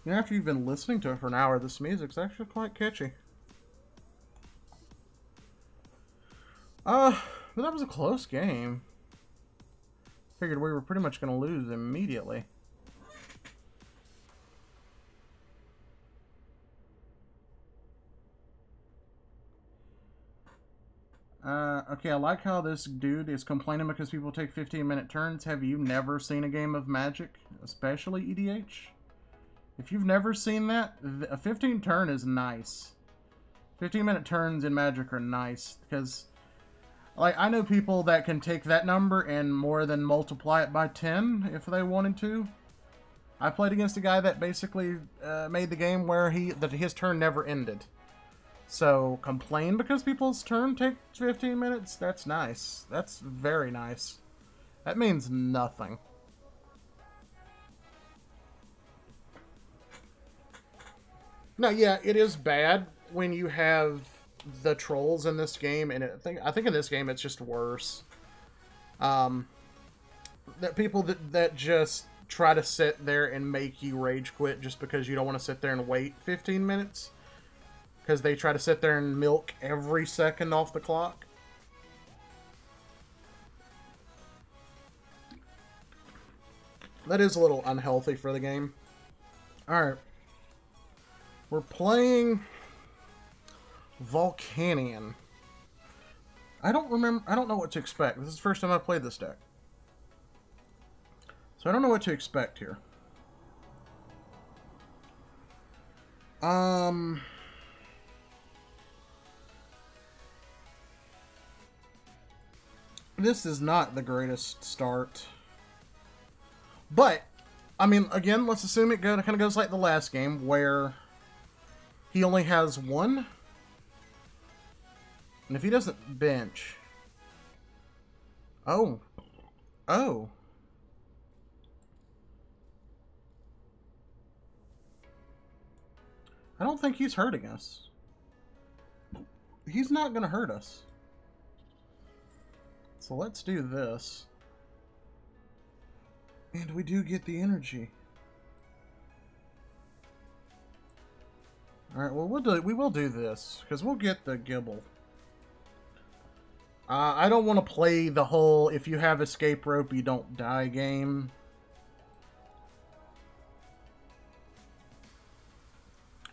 You know, after you've been listening to it for an hour, this music's actually quite catchy. But that was a close game. Figured we were pretty much going to lose immediately. Okay, I like how this dude is complaining because people take 15-minute turns. Have you never seen a game of Magic, especially EDH? If you've never seen that, a 15 turn is nice. 15-minute turns in Magic are nice because, like, I know people that can take that number and more than multiply it by 10 if they wanted to. I played against a guy that basically made the game where his turn never ended. So, complain because people's turn takes 15 minutes? That's nice. That's very nice. That means nothing. No, yeah, it is bad when you have the trolls in this game, and I think in this game it's just worse. That people that just try to sit there and make you rage quit just because you don't want to sit there and wait 15 minutes. Because they try to sit there and milk every second off the clock. That is a little unhealthy for the game. Alright. We're playing Volcanion. I don't know what to expect. This is the first time I've played this deck. So I don't know what to expect here. This is not the greatest start. But, I mean, again, let's assume it kind of goes like the last game, where he only has one. And if he doesn't bench... Oh. Oh. I don't think he's hurting us. He's not going to hurt us. So let's do this. And we do get the energy. Alright, well, we will do this, because we'll get the Gible. I don't want to play the whole, if you have escape rope, you don't die game.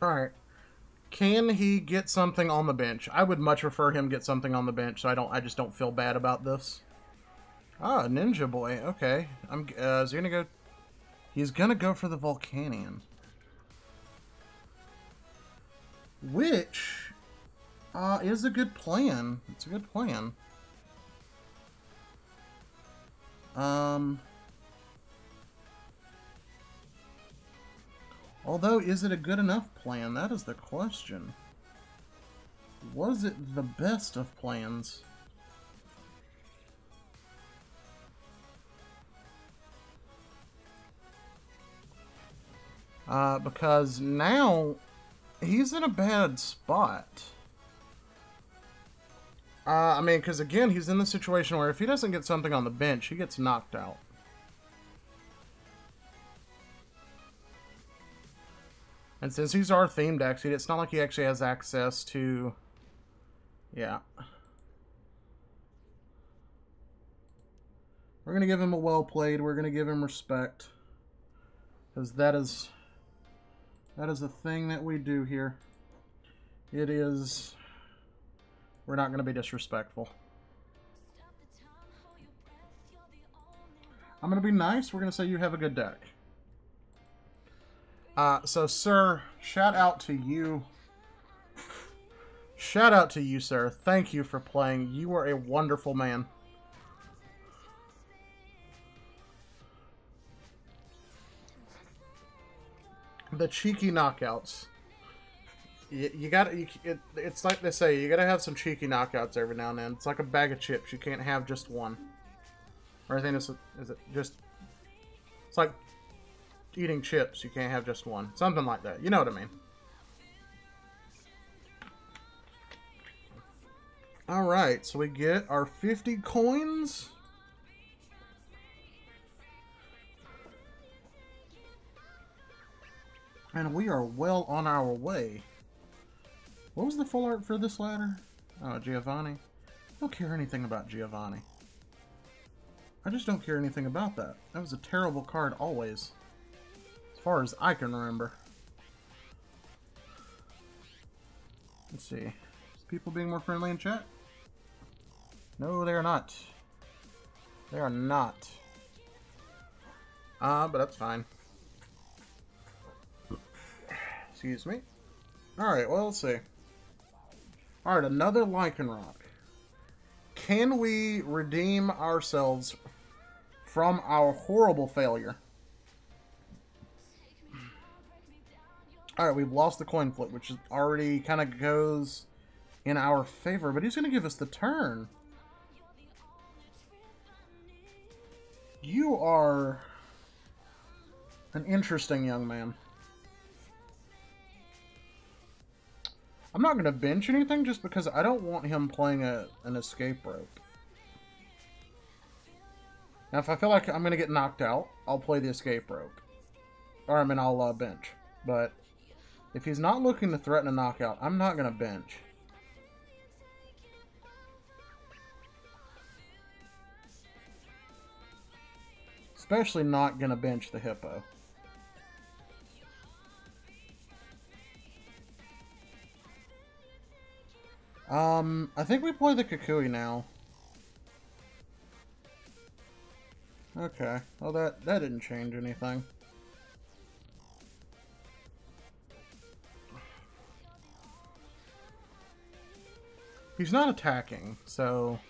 Alright. Can he get something on the bench? I would much prefer him get something on the bench, so I just don't feel bad about this. Ah, Ninja Boy. Okay. Is he gonna go... He's gonna go for the Volcanion. Which... is a good plan. It's a good plan. Although, is it a good enough plan? That is the question. Was it the best of plans? Because now he's in a bad spot. I mean, because again, he's in the situation where if he doesn't get something on the bench, he gets knocked out. And since he's our themed deck, it's not like he actually has access to... Yeah. We're gonna give him a well played. We're gonna give him respect, because that is a thing that we do here. It is. We're not gonna be disrespectful. I'm gonna be nice. We're gonna say you have a good deck. So, sir, shout out to you. Shout out to you, sir. Thank you for playing. You are a wonderful man. The cheeky knockouts. You gotta. It's like they say. You gotta have some cheeky knockouts every now and then. It's like a bag of chips. You can't have just one. Or I think is it just? It's like eating chips. You can't have just one. Something like that. You know what I mean. All right. So we get our 50 coins. And we are well on our way. What was the full art for this ladder? Oh, Giovanni. I don't care anything about Giovanni. I just don't care anything about that. That was a terrible card always. As far as I can remember. Let's see. Is people being more friendly in chat? No, they are not. They are not. But that's fine. Excuse me. Alright, well, let's see. Alright, another Lycanroc. Can we redeem ourselves from our horrible failure? Alright, we've lost the coin flip, which is already kind of goes in our favor, but he's going to give us the turn. You are an interesting young man. I'm not going to bench anything just because I don't want him playing an escape rope. Now, if I feel like I'm going to get knocked out, I'll play the escape rope. Or, I mean, I'll bench. But if he's not looking to threaten a knockout, I'm not going to bench. Especially not going to bench the hippo. I think we play the Kukui now. Okay. Well, that didn't change anything. He's not attacking, so...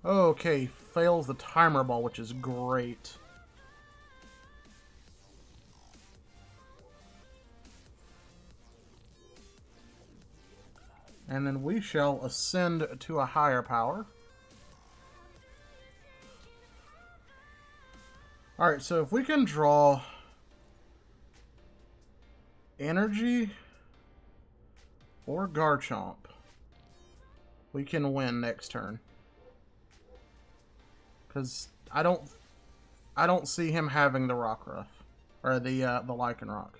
Okay, fails the timer ball, which is great. And then we shall ascend to a higher power. Alright, so if we can draw Energy or Garchomp, we can win next turn. Because I don't see him having the Rockruff. Or the Lycanroc.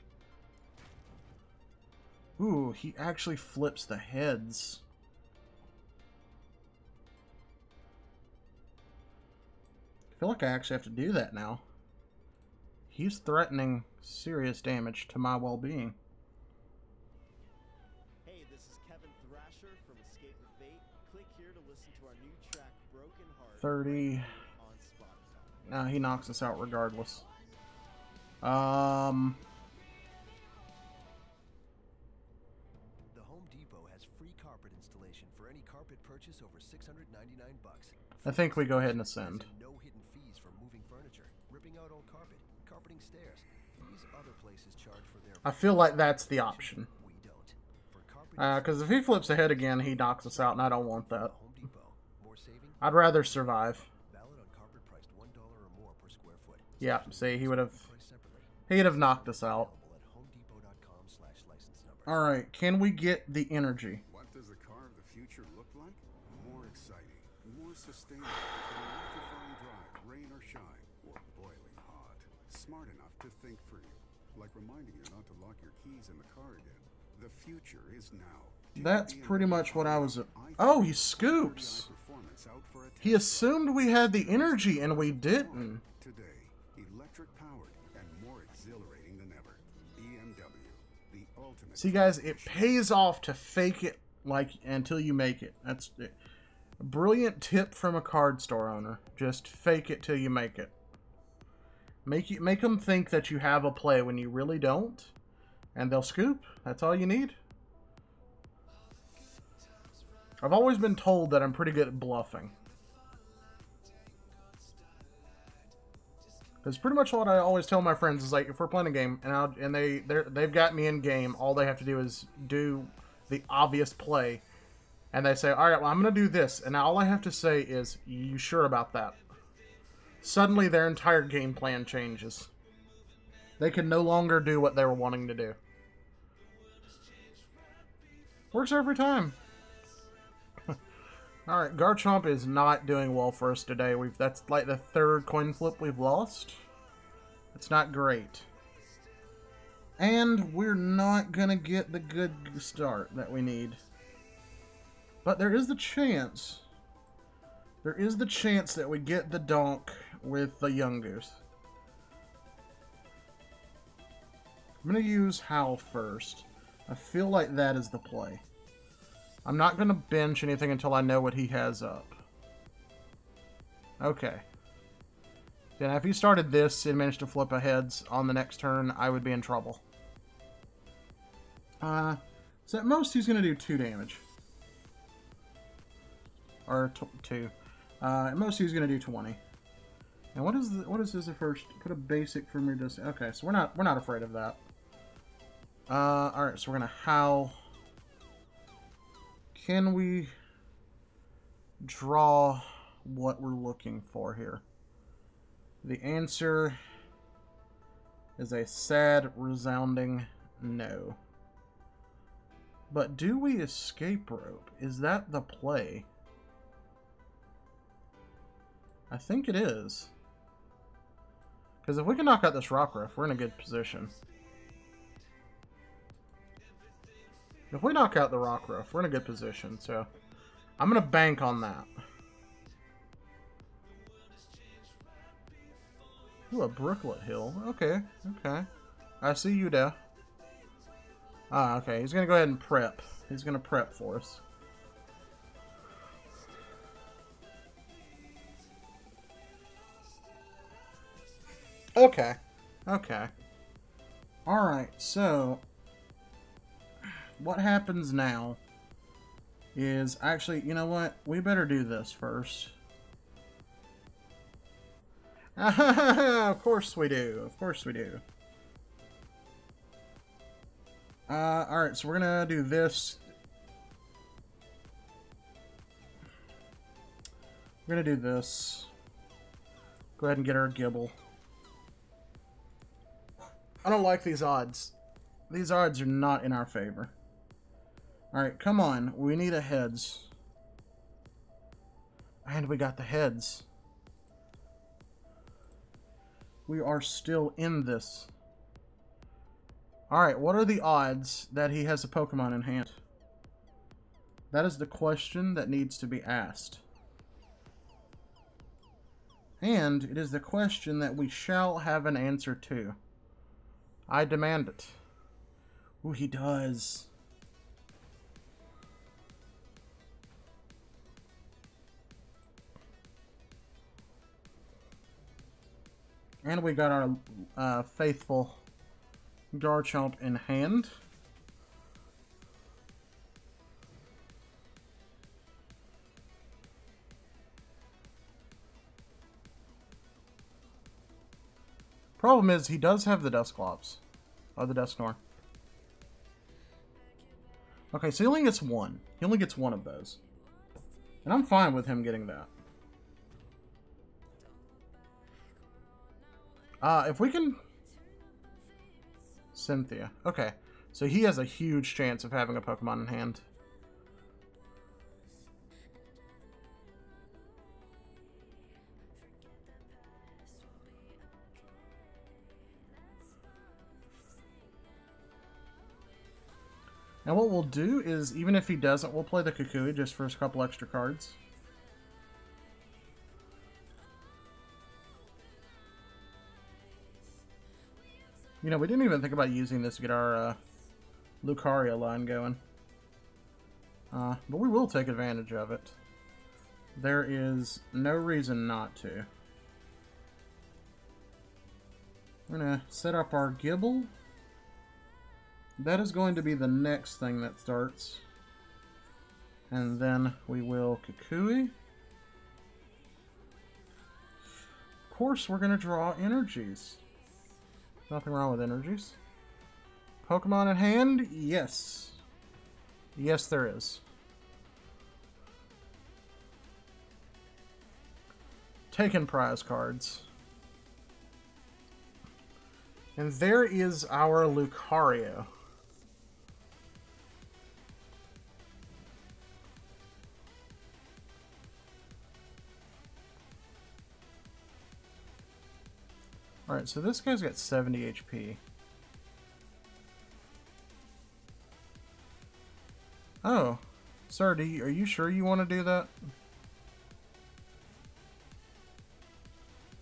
Ooh, he actually flips the heads. I feel like I actually have to do that now. He's threatening serious damage to my well-being. Hey, this is Kevin Thrasher from Escape the Fate. Click here to listen to our new track, Broken Heart, 30. on Spotify. Nah, he knocks us out regardless. The Home Depot has free carpet installation for any carpet purchase over $699. I think we go ahead and ascend. No hidden fees for moving furniture, ripping out old carpet, carpeting stairs. These other places charge for their... I feel like that's the option. We don't. For carpet Because if he flips the head again, he knocks us out, and I don't want that. Home Depot. More saving, I'd rather survive. valid on carpet priced $1 or more per square foot. Yeah, see, he would have Priced separately. he'd have knocked us out. Available at homedepot.com/license number. Alright, can we get the energy? What does the car of the future look like? More exciting, more sustainable, an electrifying drive, rain or shine, or boiling hot. Smart enough to think for you, like reminding you not to lock your keys in the car again. The future is now. That's pretty much what I was... Oh, he scoops! He assumed we had the energy, and we didn't. Today, electric powered and more exhilarating than ever. BMW, the ultimate. See, guys, it pays off to fake it like until you make it. That's a brilliant tip from a card store owner. Just fake it till you make it. Make them think that you have a play when you really don't, and they'll scoop. That's all you need. I've always been told that I'm pretty good at bluffing. Because pretty much what I always tell my friends is, like, if we're playing a game and they've got me in game, all they have to do is do the obvious play, and they say, all right, well, I'm going to do this, and all I have to say is, you sure about that? Suddenly their entire game plan changes. They can no longer do what they were wanting to do. Works every time. Alright, Garchomp is not doing well for us today. That's like the third coin flip we've lost. It's not great. And we're not going to get the good start that we need. But there is the chance. There is the chance that we get the donk with the Yungoos. I'm going to use Howl first. I feel like that is the play. I'm not going to bench anything until I know what he has up. Okay. Then if he started this and managed to flip a heads on the next turn, I would be in trouble. So at most he's going to do 2 damage. Or 2. At most he's going to do 20. And what is this first? Put a basic from your distance. Okay, so we're not afraid of that. Alright, so we're going to Howl. Can we draw what we're looking for here? The answer is a sad, resounding no. But do we escape rope? Is that the play? I think it is. Because if we can knock out this Rockruff, we're in a good position. If we knock out the Rockruff, we're in a good position, so I'm going to bank on that. Ooh, a Brooklet Hill. Okay, okay. I see you there. Ah, okay. He's going to go ahead and prep. He's going to prep for us. Okay. Okay. Alright, so what happens now is, actually, you know what? We better do this first. Of course we do. Of course we do. Alright, so we're gonna do this. We're gonna do this. Go ahead and get our Gibble. I don't like these odds. These odds are not in our favor. Alright, come on. We need a heads. And we got the heads. We are still in this. Alright, what are the odds that he has a Pokemon in hand? That is the question that needs to be asked. And it is the question that we shall have an answer to. I demand it. Ooh, he does. And we got our faithful Garchomp in hand. Problem is, he does have the Dusclops. Or the Dusknoir. Okay, so he only gets one. He only gets one of those. And I'm fine with him getting that. If we can... Cynthia. Okay. So he has a huge chance of having a Pokemon in hand. And what we'll do is, even if he doesn't, we'll play the Kukui just for a couple extra cards. You know, we didn't even think about using this to get our Lucario line going. But we will take advantage of it. There is no reason not to. We're going to set up our Gible. That is going to be the next thing that starts. And then we will Kukui. Of course, we're going to draw energies. Nothing wrong with energies. Pokemon in hand? Yes. Yes, there is. Taking prize cards. And there is our Lucario. Alright, so this guy's got 70 HP. Oh. Sir, are you sure you want to do that?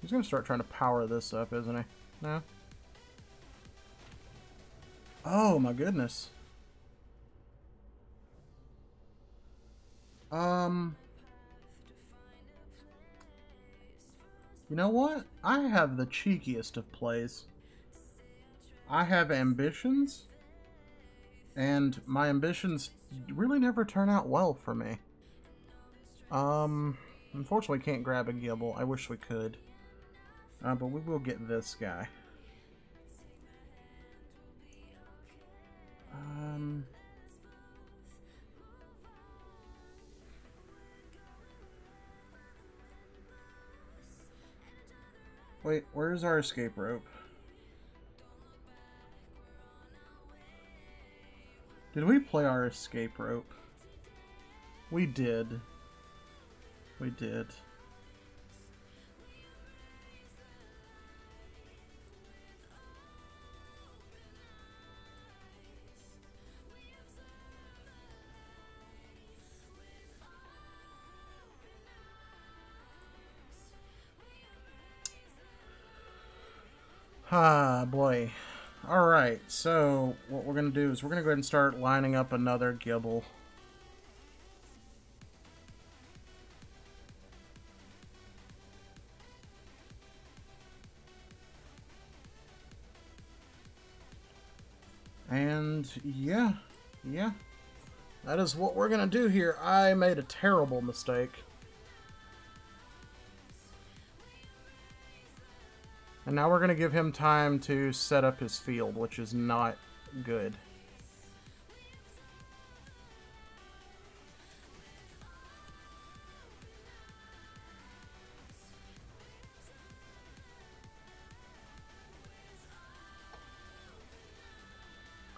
He's going to start trying to power this up, isn't he? No? Oh, my goodness. You know what? I have the cheekiest of plays. I have ambitions, and my ambitions really never turn out well for me. Unfortunately, can't grab a Gible. I wish we could. But we will get this guy. Wait, where's our escape rope? Did we play our escape rope? We did. We did. Ah, boy. Alright, so what we're going to do is we're going to go ahead and start lining up another Gible. And yeah. That is what we're going to do here. I made a terrible mistake. And now we're going to give him time to set up his field, which is not good.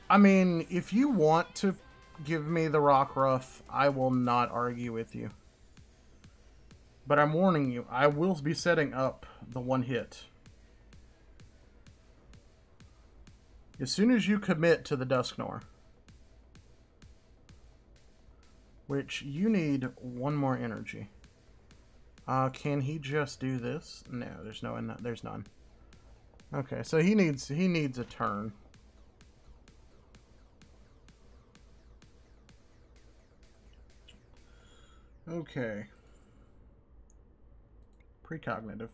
I mean, if you want to give me the Rockruff, I will not argue with you. But I'm warning you, I will be setting up the one hit. As soon as you commit to the Dusknoir, which you need one more energy. Can he just do this? No, there's none. Okay, so he needs a turn. Okay. Precognitive.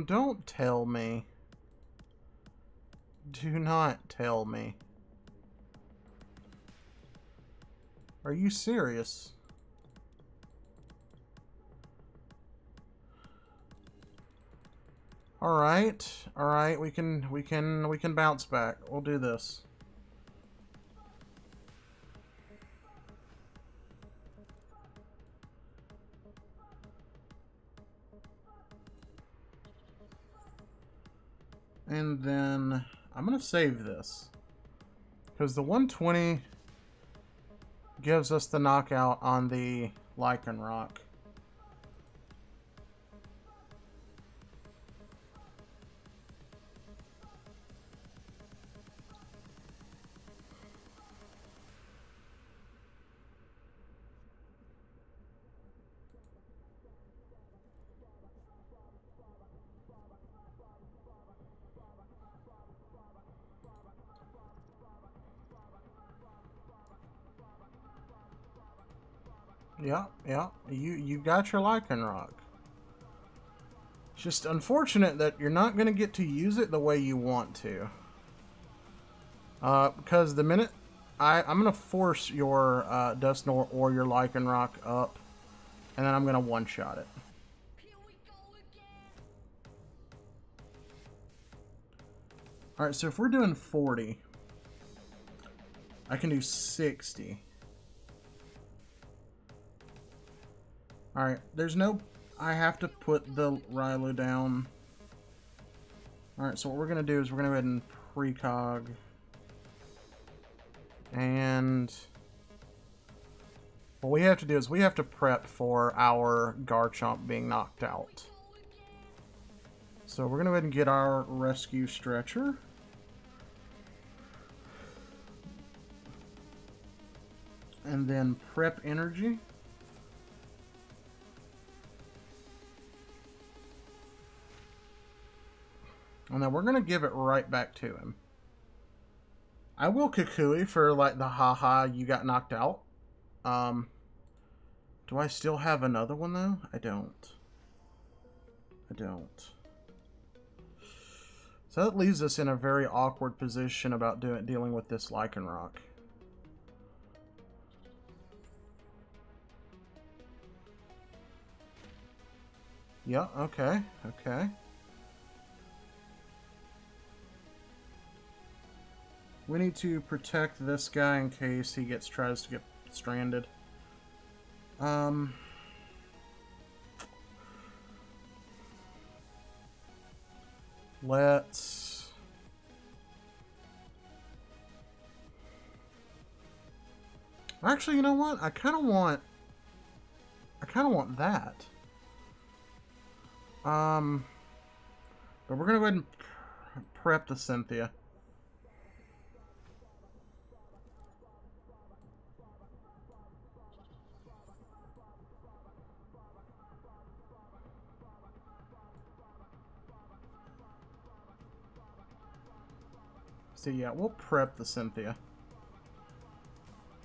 Don't tell me. Do not tell me. Are you serious? All right, we can bounce back. We'll do this. And then I'm going to save this. Because the 120 gives us the knockout on the Lycanroc. Yeah, yeah. You got your Lycanroc. It's just unfortunate that you're not going to get to use it the way you want to. Because the minute I'm going to force your Dusknoir or your Lycanroc up, and then I'm going to one-shot it. Alright, so if we're doing 40, I can do 60. Alright, there's no... I have to put the Rylu down. Alright, so what we're going to do is we're going to go ahead and precog. And... what we have to do is we have to prep for our Garchomp being knocked out. So we're going to go ahead and get our Rescue Stretcher. And then prep energy. And then we're going to give it right back to him. I will Kukui for like the haha you got knocked out. Do I still have another one though? I don't. I don't. So that leaves us in a very awkward position about dealing with this Lycanroc. Yeah, okay, okay. We need to protect this guy in case he tries to get stranded. Let's... actually, you know what? I kind of want that. But we're gonna go ahead and prep the Cynthia. So yeah, we'll prep the Cynthia.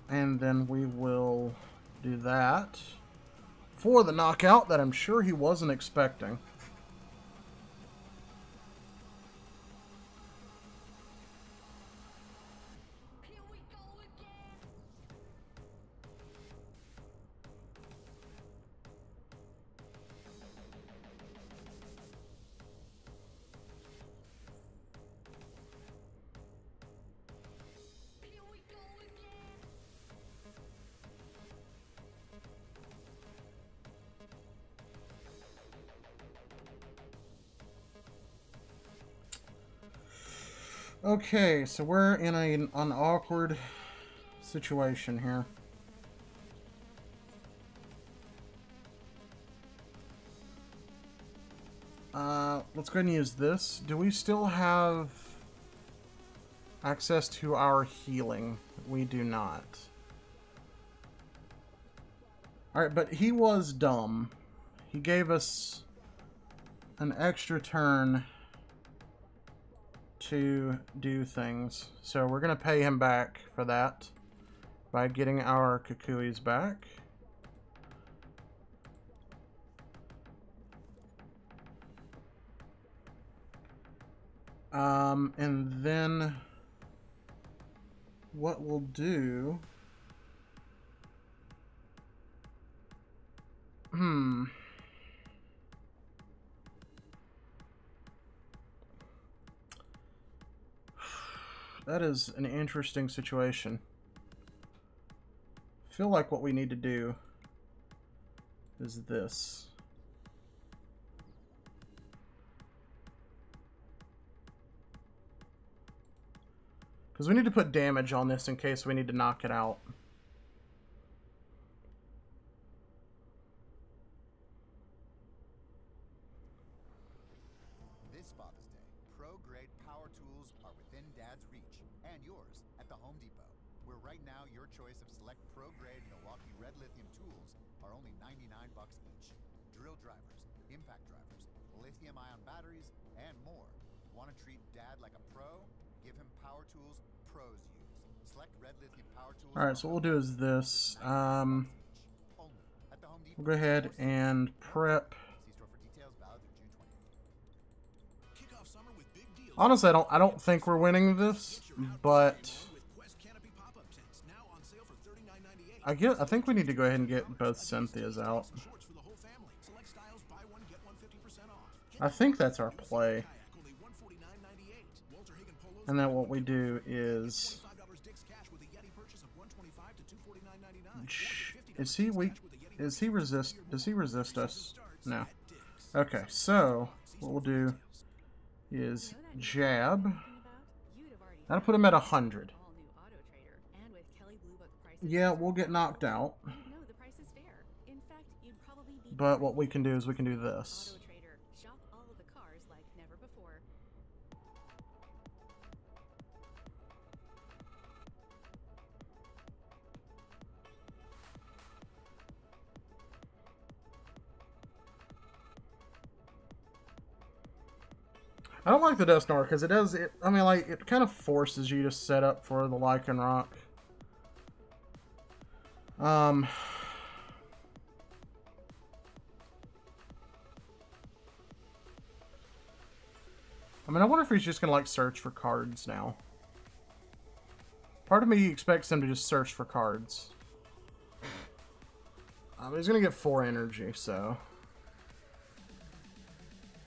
And then we will do that for the knockout that I'm sure he wasn't expecting. Okay, so we're in an awkward situation here. Let's go ahead and use this. Do we still have access to our healing? We do not. Alright, but he was dumb. He gave us an extra turn to do things. So we're going to pay him back for that by getting our Kukuis back. And then what we'll do... That is an interesting situation. I feel like what we need to do is this. Because we need to put damage on this in case we need to knock it out. This Father's Day, pro-grade power tools are within Dad's reach, and yours at the Home Depot, where right now your choice of select pro-grade Milwaukee Red Lithium tools are only $99 each. Drill drivers, impact drivers, lithium-ion batteries, and more. Want to treat Dad like a pro? Give him power tools pros use. Select Red Lithium power tools. Alright, so what we'll do is this. Only We'll go ahead and prep. See store for details, valid through June 20th. Kick off summer with big deals. Honestly, I don't think we're winning this, but With Quest Canopy pop-up tents now on sale for $39.98. I think we need to go ahead and get both Cynthias out. Shorts for the whole family. Select styles, buy one, get one 50% off. I think that's our play. Kayak, only $149.98. Walter Hagen polos. And then what we do is, $25 Dick's Cash with a Yeti purchase of $125 to $249.99. does he resist us? No. Okay, so what we'll do is jab. That'll put him at 100. Yeah, we'll get knocked out. But what we can do is we can do this. Shop all of the cars like never before. I don't like the Dusknoir because it does. I mean, like, it kind of forces you to set up for the Lycanroc. I mean, I wonder if he's just gonna like search for cards now. Part of me expects him to just search for cards. He's gonna get 4 energy, so.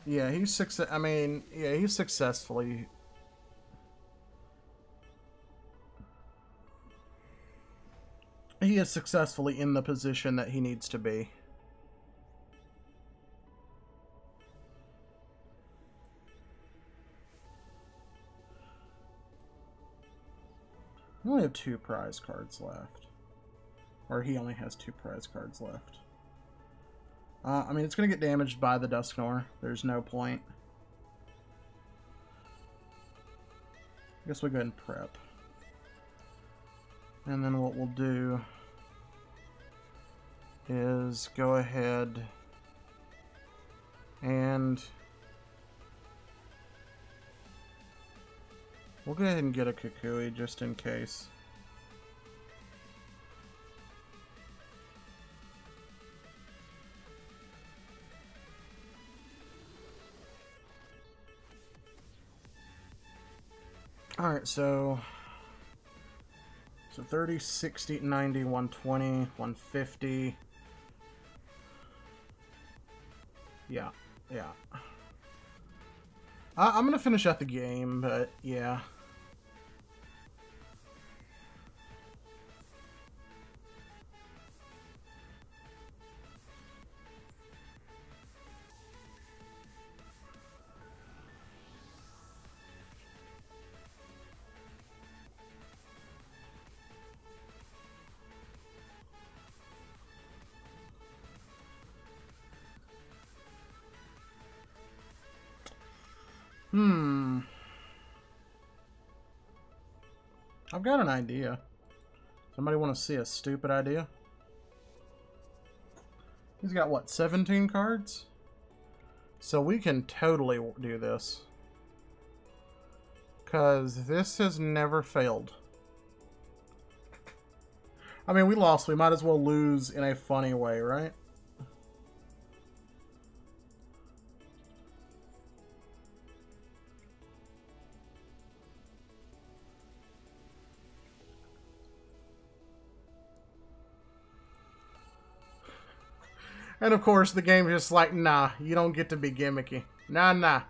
Yeah, he's successfully. He is successfully in the position that he needs to be. We only have 2 prize cards left. Or he only has 2 prize cards left. I mean, it's going to get damaged by the Dusknoir. There's no point. I guess we'll go ahead and prep. And then what we'll do is go ahead and we'll go ahead and get a Kukui just in case. Alright, so 30, 60, 90, 120, 150. Yeah. I'm gonna finish out the game, but yeah. I've got an idea. Somebody want to see a stupid idea? He's got, what, 17 cards? So we can totally do this. Because this has never failed. I mean, we lost. We might as well lose in a funny way, right? And of course, the game is just like, nah, you don't get to be gimmicky. Nah.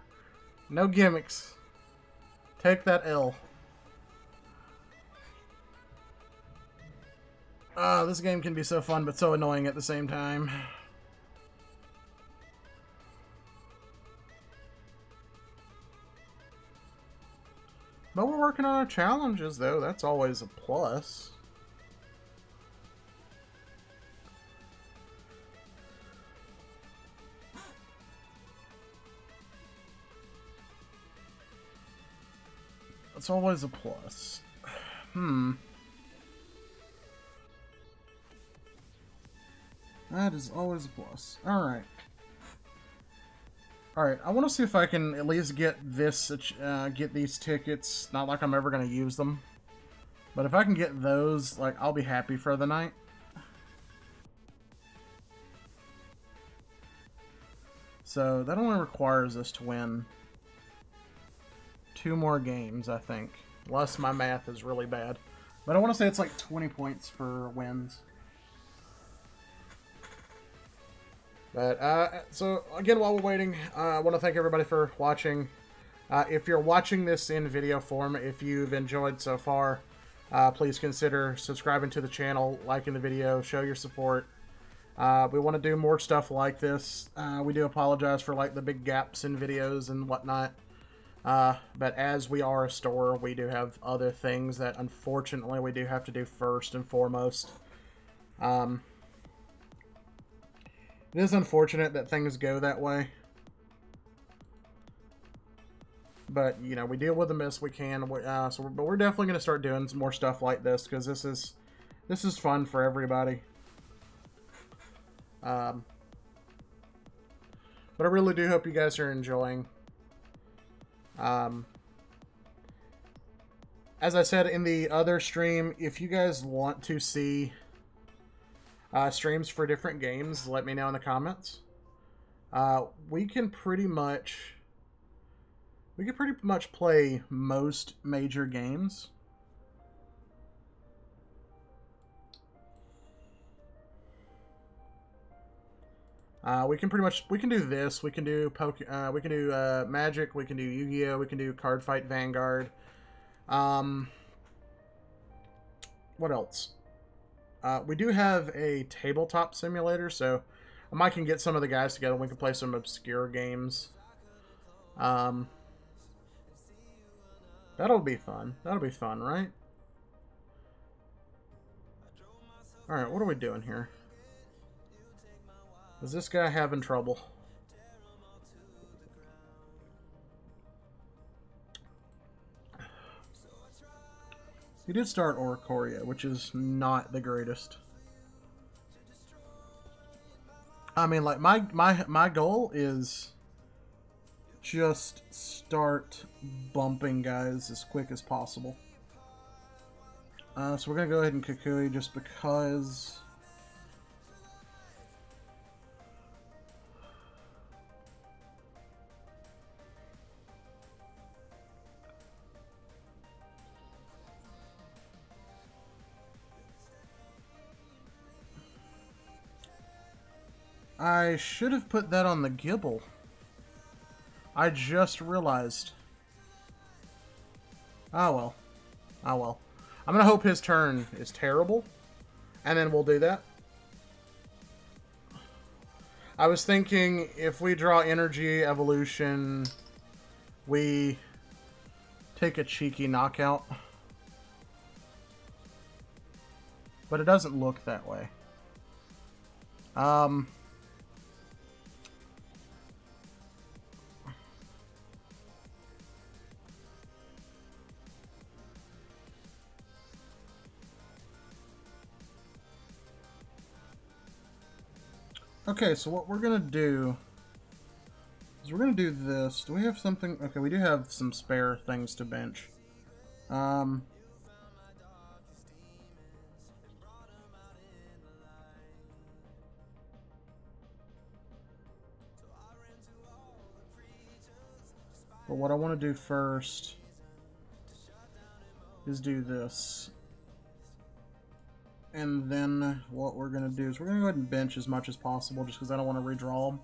No gimmicks. Take that L. This game can be so fun, but so annoying at the same time. But we're working on our challenges, though. That's always a plus. It's always a plus. That is always a plus. Alright. Alright, I want to see if I can at least get this, get these tickets. Not like I'm ever going to use them. But if I can get those, like, I'll be happy for the night. So that only requires us to win 2 more games, I think. Unless my math is really bad. But I want to say it's like 20 points for wins. But, so, again, while we're waiting, I want to thank everybody for watching. If you're watching this in video form, if you've enjoyed so far, please consider subscribing to the channel, liking the video, show your support. We want to do more stuff like this. We do apologize for, like, the big gaps in videos and whatnot. But as we are a store, we do have other things that, unfortunately, we do have to do first and foremost. It is unfortunate that things go that way. But, you know, we deal with them best we can. But we're definitely going to start doing some more stuff like this, because this is fun for everybody. But I really do hope you guys are enjoying. As I said in the other stream, if you guys want to see streams for different games, let me know in the comments. We can pretty much play most major games. We can do this. We can do Magic. We can do Yu-Gi-Oh. We can do Card Fight Vanguard. What else? We do have a tabletop simulator, so I might can get some of the guys together and we can play some obscure games. That'll be fun. That'll be fun, right? Alright, what are we doing here? Is this guy having trouble? He did start Oricoria, which is not the greatest. I mean, like, my goal is just start bumping guys as quick as possible. So we're going to go ahead and Kukui just because... I should have put that on the Gible. I just realized. Oh well. Oh well. I'm gonna hope his turn is terrible, and then we'll do that. I was thinking if we draw Energy Evolution, we take a cheeky knockout. But it doesn't look that way. Okay, so what we're going to do is we're going to do this. Do we have something? Okay, we do have some spare things to bench. But what I want to do first is do this. And then what we're going to do is we're going to go ahead and bench as much as possible just because I don't want to redraw them.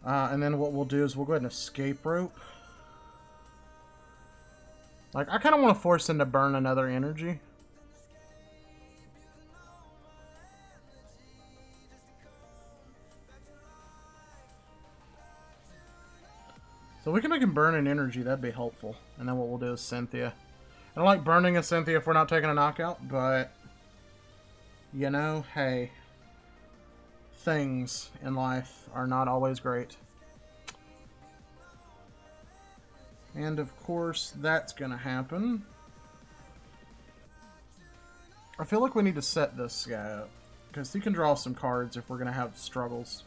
And then what we'll do is we'll go ahead and escape rope. Like, I kind of want to force him to burn another energy. So we can make him burn an energy, that'd be helpful. And then what we'll do is Cynthia. I don't like burning a Cynthia if we're not taking a knockout, but... you know, hey, things in life are not always great. And of course, that's gonna happen. I feel like we need to set this guy up, because he can draw some cards if we're gonna have struggles.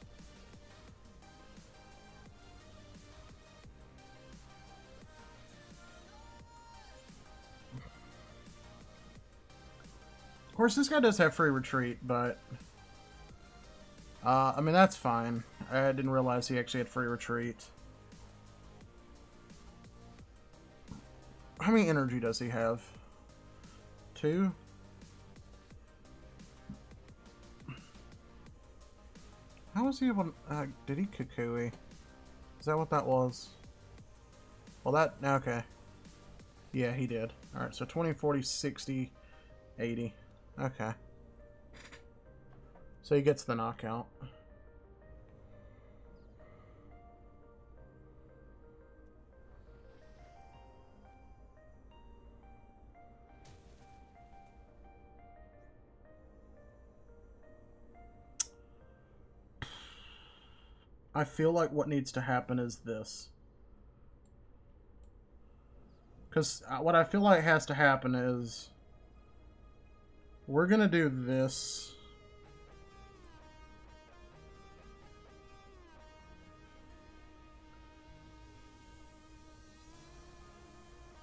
Of course, this guy does have free retreat, but I mean, that's fine. I didn't realize he actually had free retreat. How many energy does he have? 2? How was he able to... did he Kukui? Is that what that was? Well, that... Okay. Yeah, he did. Alright, so 20, 40, 60, 80. Okay. So he gets the knockout. I feel like what needs to happen is this. Because what I feel like has to happen is... We're going to do this.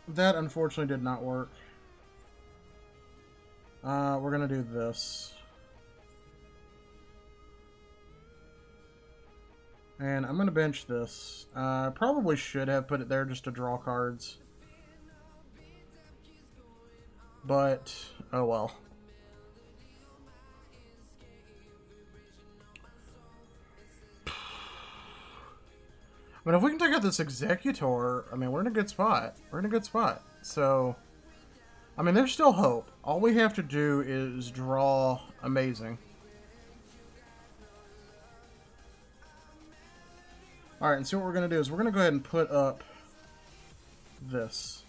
That unfortunately did not work. We're going to do this. And I'm going to bench this. Probably should have put it there just to draw cards. But, oh well. I mean, if we can take out this Executor, I mean, we're in a good spot. We're in a good spot. So, I mean, there's still hope. All we have to do is draw amazing. Alright, and so what we're going to do is we're going to go ahead and put up this.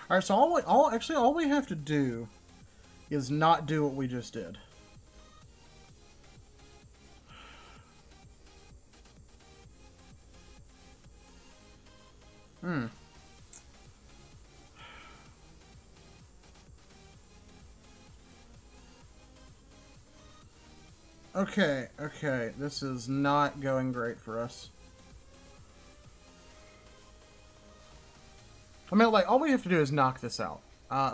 Alright, so all we have to do is not do what we just did. Okay, this is not going great for us. I mean, like, all we have to do is knock this out.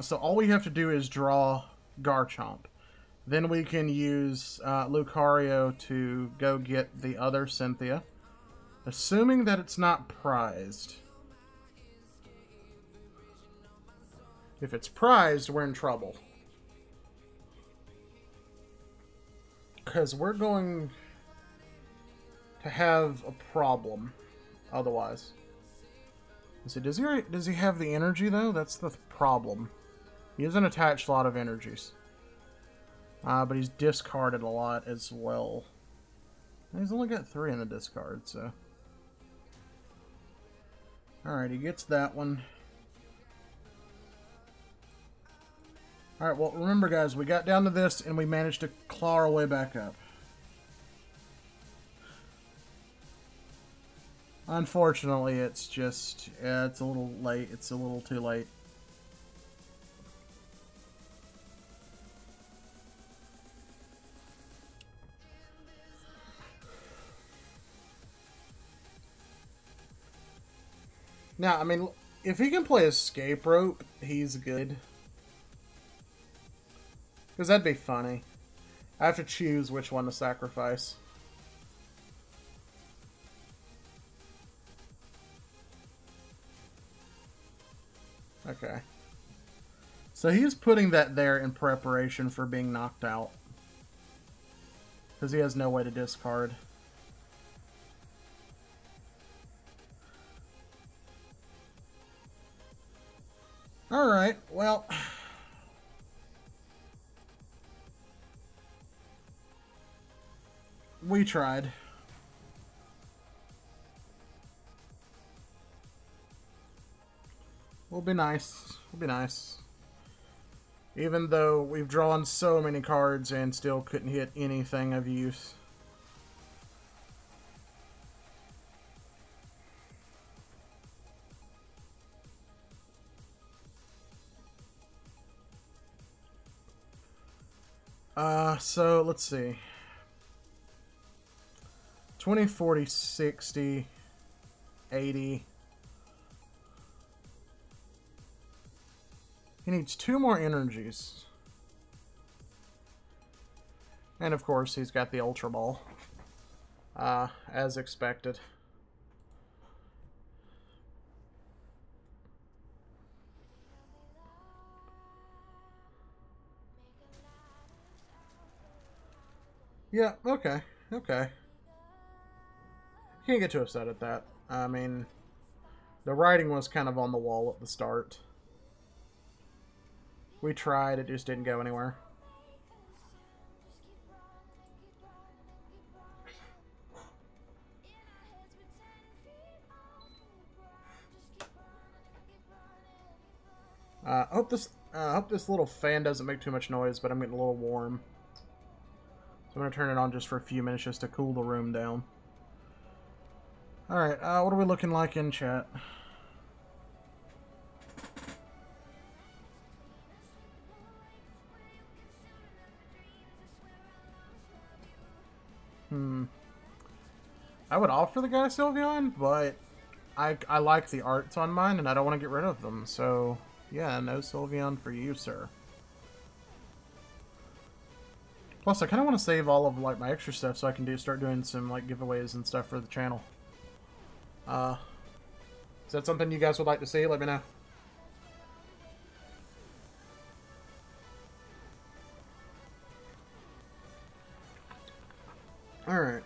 So all we have to do is draw Garchomp. Then we can use Lucario to go get the other Cynthia. Assuming that it's not prized. If it's prized, we're in trouble. Because we're going to have a problem otherwise. So does he have the energy though? That's the problem. He doesn't attach a lot of energies. But he's discarded a lot as well. He's only got 3 in the discard, so. Alright, he gets that one. Alright, well, remember guys, we got down to this and we managed to claw our way back up. Unfortunately, it's just, it's a little late. It's a little too late. Now, I mean, if he can play Escape Rope, he's good. Because that'd be funny. I have to choose which one to sacrifice. Okay. So he's putting that there in preparation for being knocked out. Because he has no way to discard. Alright, well. We tried. We'll be nice. We'll be nice. Even though we've drawn so many cards and still couldn't hit anything of use. So let's see. 20, 40, 60, 80. He needs 2 more energies. And of course, he's got the Ultra Ball. as expected. Yeah, okay, okay. Can't get too upset at that. I mean, the writing was kind of on the wall at the start. We tried, it just didn't go anywhere. Hope this little fan doesn't make too much noise, but I'm getting a little warm. So I'm going to turn it on just for a few minutes just to cool the room down. Alright, what are we looking like in chat? I would offer the guy Sylveon, but I like the arts on mine and I don't want to get rid of them. So, yeah, no Sylveon for you, sir. Plus, I kind of want to save all of like my extra stuff so I can start doing some like giveaways and stuff for the channel. Is that something you guys would like to see? Let me know. Alright.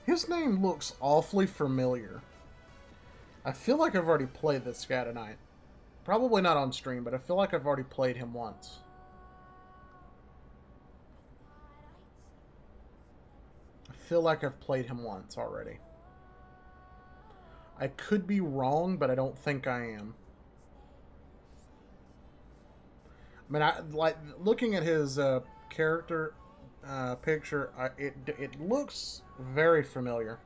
His name looks awfully familiar. I feel like I've already played this guy tonight. Probably not on stream, but I feel like I've already played him once. I feel like I've played him once already. I could be wrong, but I don't think I am. I mean, I like looking at his character picture. It looks very familiar.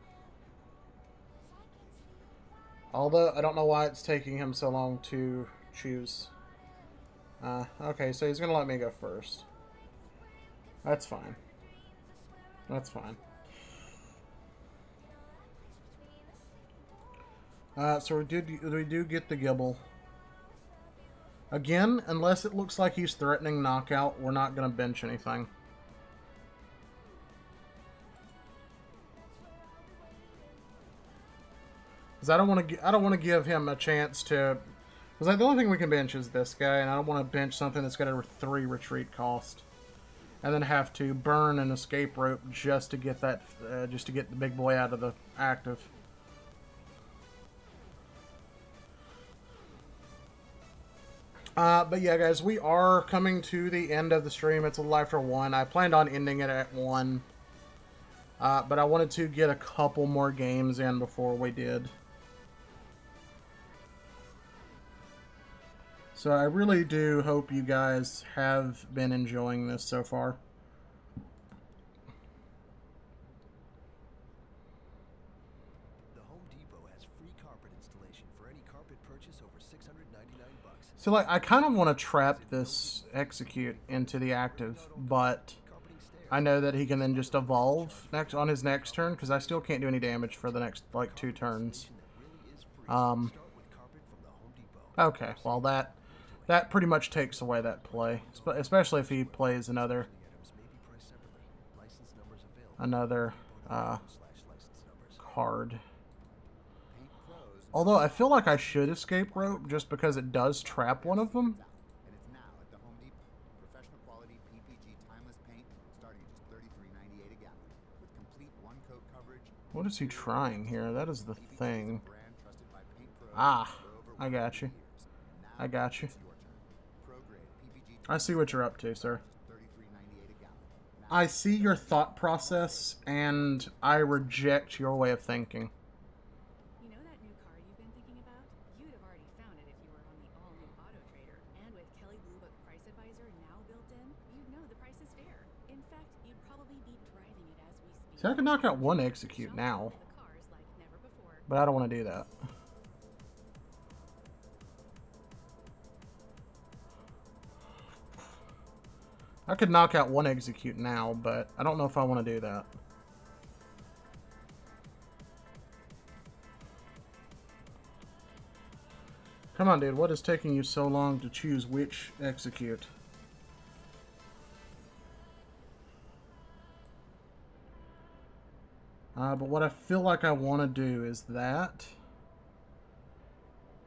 Although I don't know why it's taking him so long to choose. Okay, so he's gonna let me go first. That's fine. That's fine. So we do get the Gible. Again, unless it looks like he's threatening knockout, we're not going to bench anything. Because I don't want to give him a chance to. Because like, the only thing we can bench is this guy, and I don't want to bench something that's got a 3 retreat cost, and then have to burn an escape rope just to get that, just to get the big boy out of the active. But yeah, guys, we are coming to the end of the stream. It's a little after 1. I planned on ending it at 1. But I wanted to get a couple more games in before we did. So I really do hope you guys have been enjoying this so far. So, like, I kind of want to trap this Execute into the active, but I know that he can then just evolve next on his next turn, because I still can't do any damage for the next, like, 2 turns. Okay, well, that pretty much takes away that play, especially if he plays another card. Although, I feel like I should escape rope just because it does trap one of them. And it's now at the Home Depot. Professional quality PPG timeless paint starting at just $33.98 a gallon. With complete one-coat coverage. What is he trying here? That is the thing. Ah, I got you. I got you. I see what you're up to, sir. I see your thought process, and I reject your way of thinking. See, I can knock out 1 Execute now, but I don't want to do that. I could knock out 1 Execute now, but I don't know if I want to do that. Come on, dude. What is taking you so long to choose which Execute? But what I feel like I want to do is that.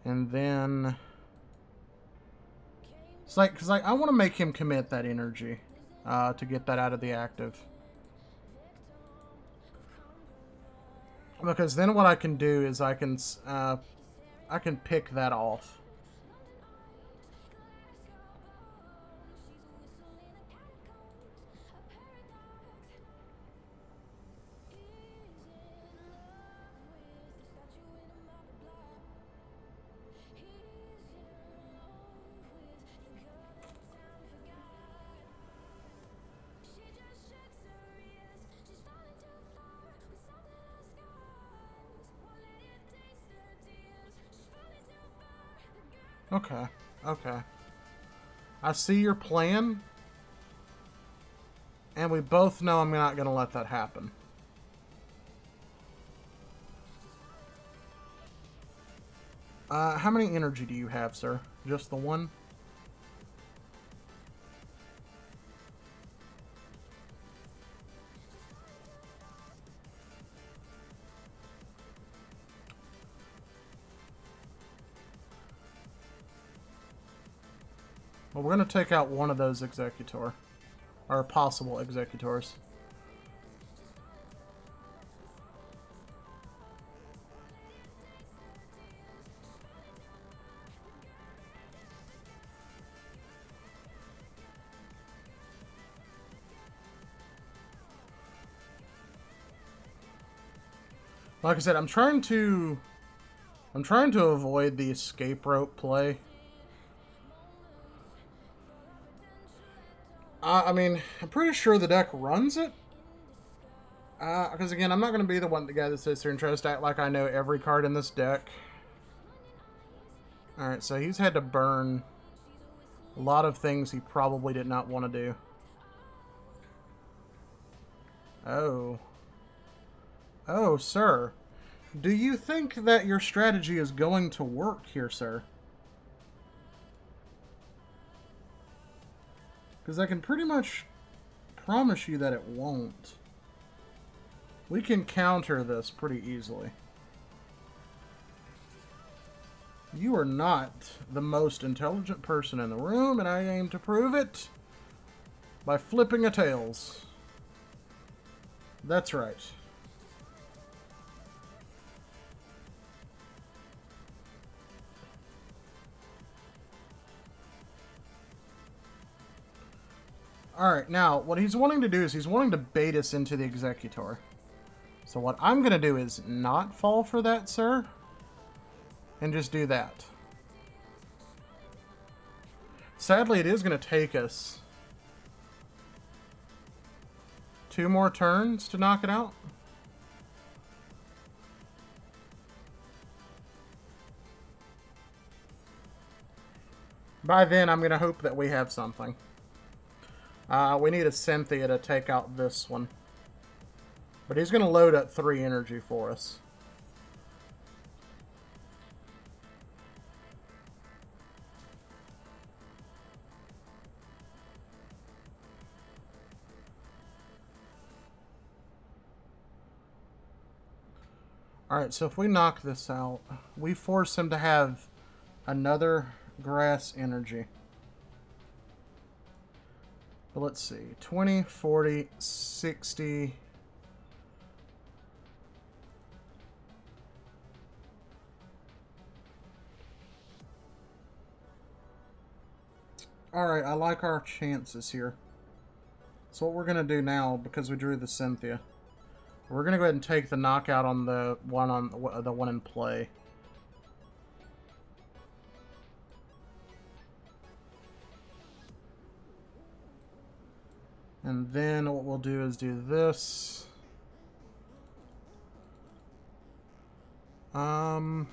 And then... It's like, because I want to make him commit that energy to get that out of the active. Because then what I can do is I can pick that off. Okay, okay. I see your plan. And we both know I'm not going to let that happen. How many energy do you have, sir? Just the one? Well, we're going to take out one of those executor. Or possible executors. Like I said, I'm trying to avoid the escape rope play. I mean, I'm pretty sure the deck runs it. Because again, I'm not going to be the guy that sits here and tries to act like I know every card in this deck. Alright, so he's had to burn a lot of things he probably did not want to do. Oh. Oh, sir. Do you think that your strategy is going to work here, sir? Because I can pretty much promise you that it won't. We can counter this pretty easily. You are not the most intelligent person in the room, and I aim to prove it by flipping a tails. That's right. Alright, now, what he's wanting to do is he's wanting to bait us into the executor. So what I'm going to do is not fall for that, sir. And just do that. Sadly, it is going to take us 2 more turns to knock it out. By then, I'm going to hope that we have something. We need a Cynthia to take out this one. But he's going to load up 3 energy for us. Alright, so if we knock this out, we force him to have another grass energy. But let's see, 20, 40, 60... Alright, I like our chances here. So what we're going to do now, because we drew the Cynthia, we're going to go ahead and take the knockout on the one in play. And then what we'll do is do this. We'll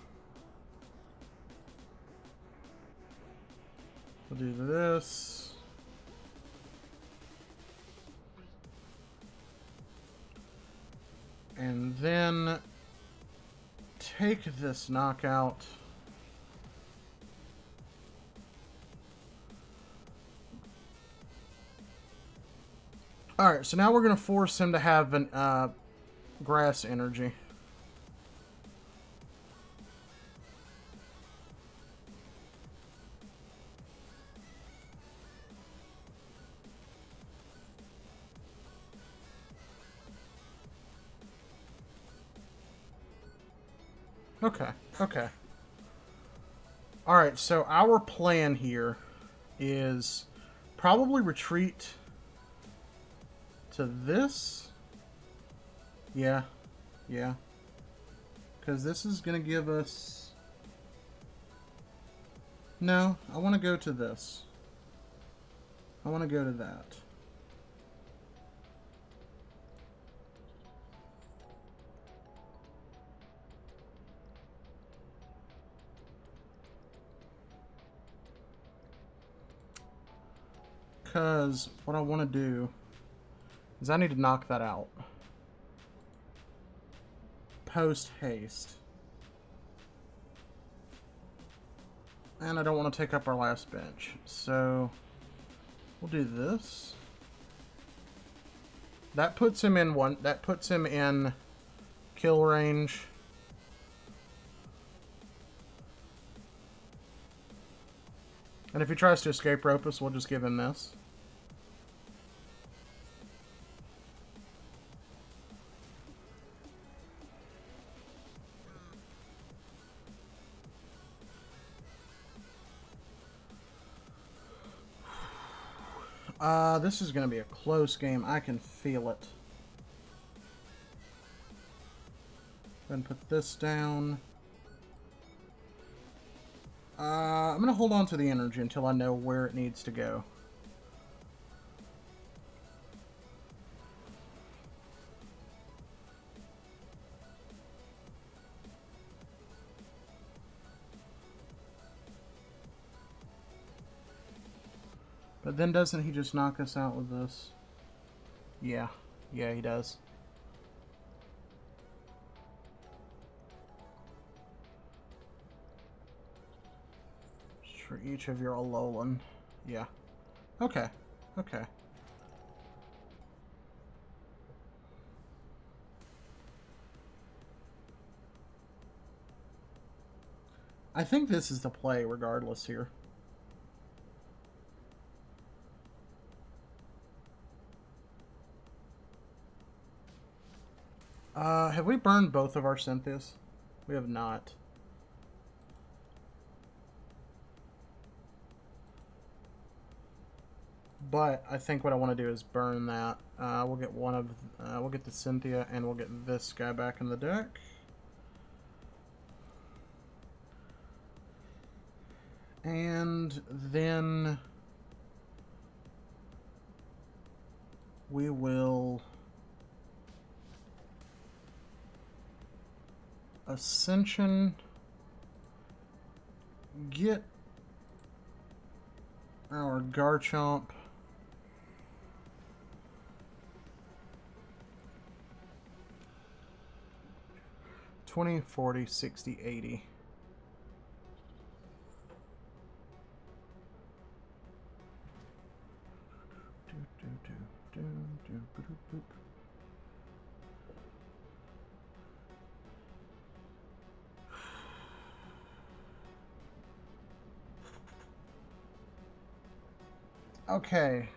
do this. And then take this knockout. Alright, so now we're going to force him to have an grass energy. Okay, okay. Alright, so our plan here is probably retreat to this. Yeah, yeah. Because this is going to give us... No, I want to go to this. I want to go to that. Because what I want to do is I need to knock that out. Post haste. And I don't want to take up our last bench. So we'll do this. That puts him in one. That puts him in kill range. And if he tries to escape rope us, we'll just give him this. This is going to be a close game. I can feel it. Then put this down. I'm going to hold on to the energy until I know where it needs to go. But then doesn't he just knock us out with this? Yeah. Yeah, he does. For each of your Alolan. Yeah. Okay. Okay. I think this is the play regardless here. Have we burned both of our Cynthias? We have not. But I think what I want to do is burn that. We'll get one of, we'll get the Cynthia, and we'll get this guy back in the deck. And then we will Ascension, get our Garchomp. $20, $40, $60, $80. Okay.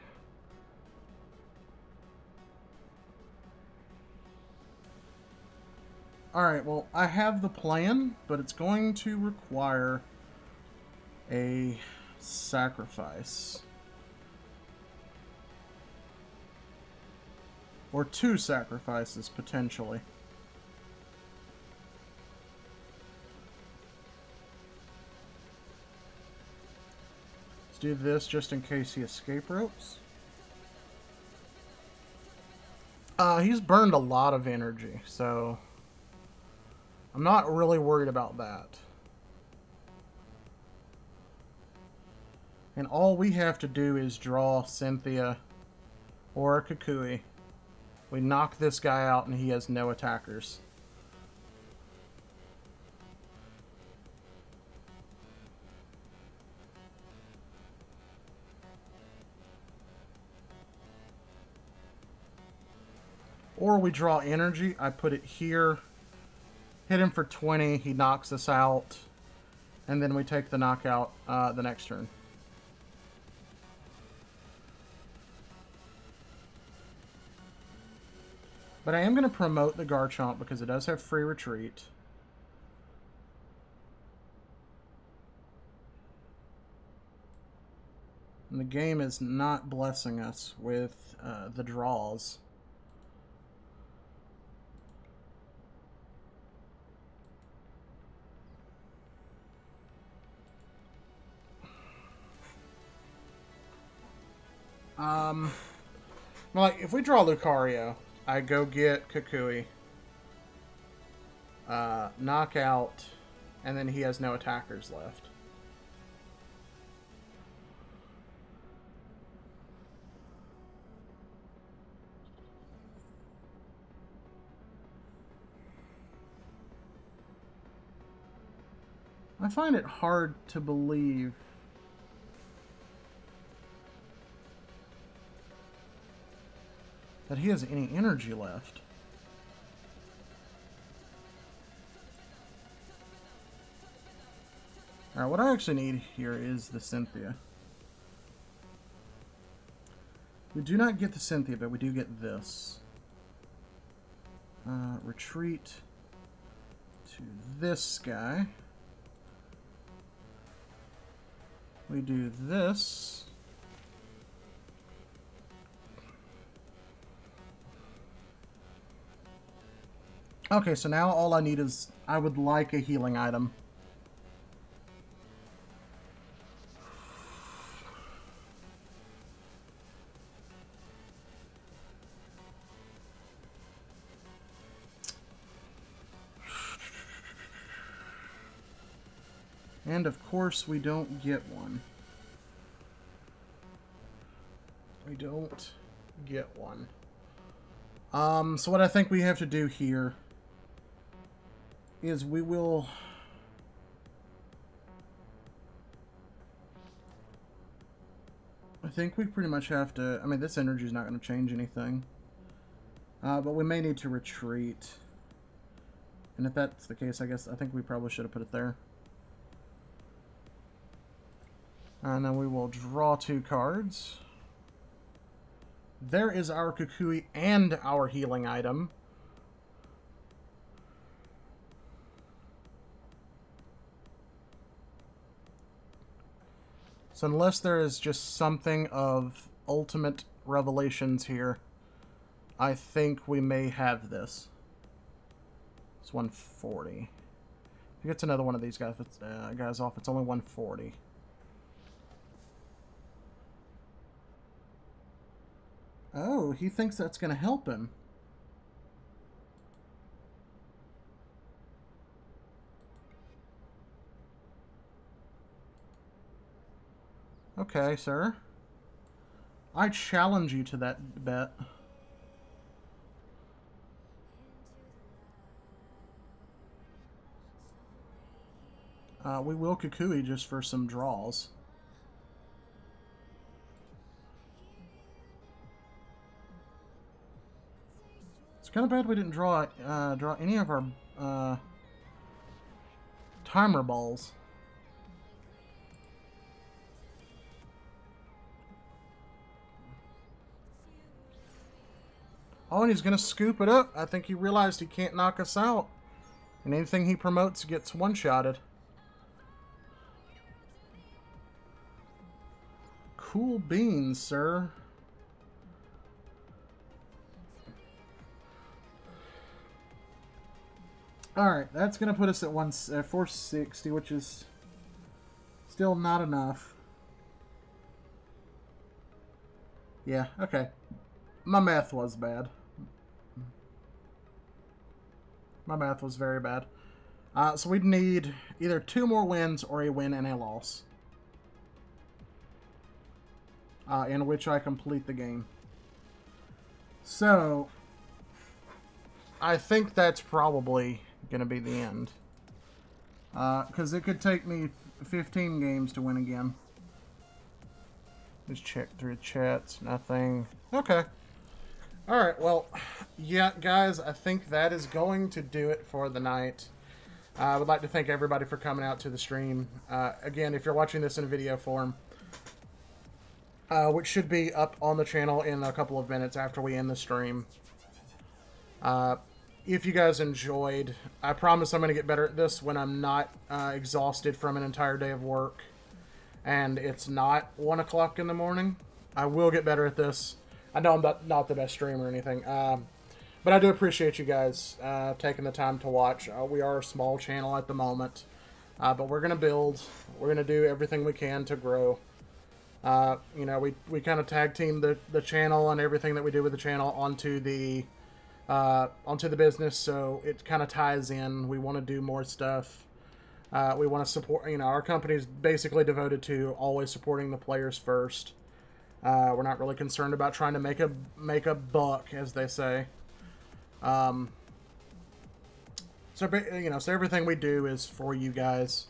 Alright, well, I have the plan, but it's going to require a sacrifice. Or two sacrifices, potentially. Let's do this just in case he escape ropes. He's burned a lot of energy, so I'm not really worried about that. And all we have to do is draw Cynthia or a Kukui. We knock this guy out and he has no attackers. Or we draw energy. I put it here. Hit him for 20. He knocks us out. And then we take the knockout the next turn. But I am going to promote the Garchomp because it does have free retreat. And the game is not blessing us with the draws. Like, if we draw Lucario, I go get Kukui, knockout, and then he has no attackers left. I find it hard to believe that he has any energy left. Alright, what I actually need here is the Cynthia. We do not get the Cynthia, but we do get this. Retreat to this guy. We do this. Okay, so now all I need is, I would like a healing item. And of course we don't get one. We don't get one. So what I think we have to do here is we will... I think we pretty much have to... I mean, this energy is not going to change anything. But we may need to retreat. And if that's the case, I think we probably should have put it there. And then we will draw 2 cards. There is our Kukui and our healing item. So unless there is just something of ultimate revelations here, I think we may have this. It's 140. If he gets another one of these guys off, it's only 140. Oh, he thinks that's going to help him. Okay, sir. I challenge you to that bet. We will Kukui just for some draws. It's kind of bad we didn't draw any of our timer balls. Oh, and he's going to scoop it up. I think he realized he can't knock us out. And anything he promotes gets one-shotted. Cool beans, sir. Alright, that's going to put us at 460, which is still not enough. Yeah, okay. My math was bad. My math was very bad. So we'd need either 2 more wins or a win and a loss. In which I complete the game. So, I think that's probably going to be the end. Because it could take me 15 games to win again. Just check through chats. Nothing. Okay. All right, well, yeah, guys, I think that is going to do it for the night. I would like to thank everybody for coming out to the stream. Again, if you're watching this in video form, which should be up on the channel in a couple of minutes after we end the stream. If you guys enjoyed, I promise I'm going to get better at this when I'm not exhausted from an entire day of work and it's not 1 o'clock in the morning. I will get better at this. I know I'm not the best streamer or anything, but I do appreciate you guys taking the time to watch. We are a small channel at the moment, but we're going to build. We're going to do everything we can to grow. You know, we kind of tag team the channel and everything that we do with the channel onto the business, so it kind of ties in. We want to do more stuff. We want to support, you know, our company is basically devoted to always supporting the players first. We're not really concerned about trying to make a buck, as they say. So you know, so everything we do is for you guys.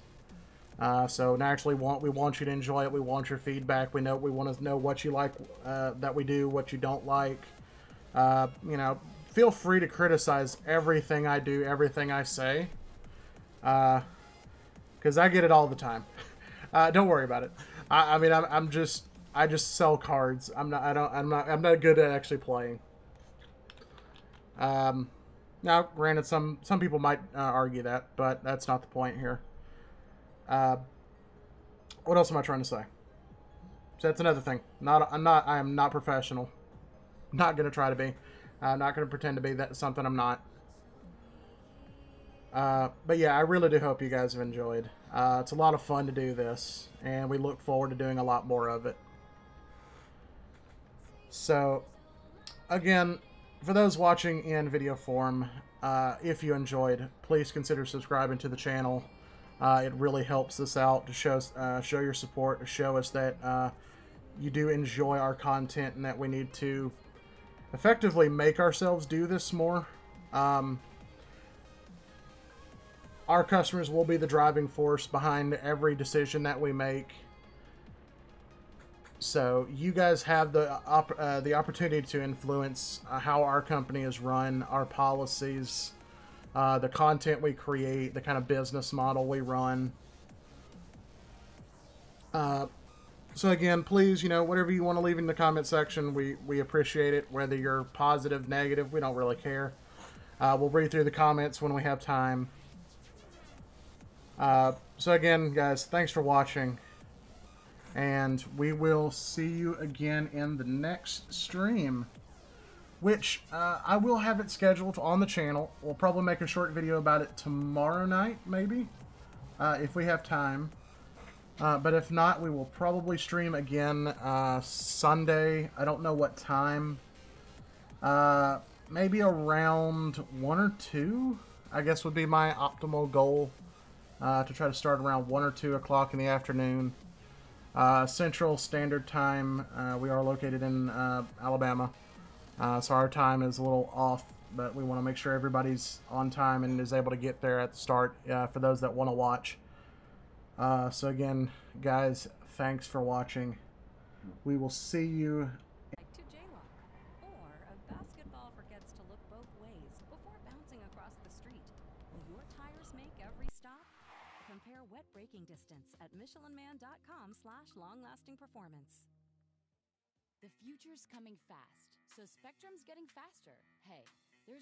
So naturally, we want you to enjoy it. We want your feedback. We want to know what you like that we do, what you don't like. You know, feel free to criticize everything I do, everything I say, because I get it all the time. Don't worry about it. I mean, I just sell cards. I'm not good at actually playing. Now, granted, some people might argue that, but that's not the point here. What else am I trying to say? So that's another thing. I am not professional. Not gonna try to be. I'm not gonna pretend to be something I'm not. But yeah, I really do hope you guys have enjoyed. It's a lot of fun to do this, and we look forward to doing a lot more of it. So, again, for those watching in video form, if you enjoyed, please consider subscribing to the channel. It really helps us out to show your support, to show us that you do enjoy our content and that we need to effectively make ourselves do this more. Our customers will be the driving force behind every decision that we make. So you guys have the opportunity to influence how our company is run, our policies, the content we create, the kind of business model we run. So again, please, you know, whatever you want to leave in the comment section, we appreciate it. Whether you're positive, negative, we don't really care. We'll read through the comments when we have time. So again, guys, thanks for watching. And we will see you again in the next stream, which I will have it scheduled on the channel. We'll probably make a short video about it tomorrow night, maybe, if we have time. But if not, we will probably stream again Sunday. I don't know what time. Maybe around 1 or 2, I guess would be my optimal goal. To try to start around 1 or 2 o'clock in the afternoon. Central Standard Time. We are located in Alabama, so our time is a little off, but we want to make sure everybody's on time and is able to get there at the start for those that want to watch. So again, guys, thanks for watching. We will see you. To jaywalk, or a basketball forgets to look both ways before bouncing across the street. Will your tires make every stop? Compare wet braking distance at michelinman.com/long-lasting performance. The future's coming fast, so Spectrum's getting faster. Hey,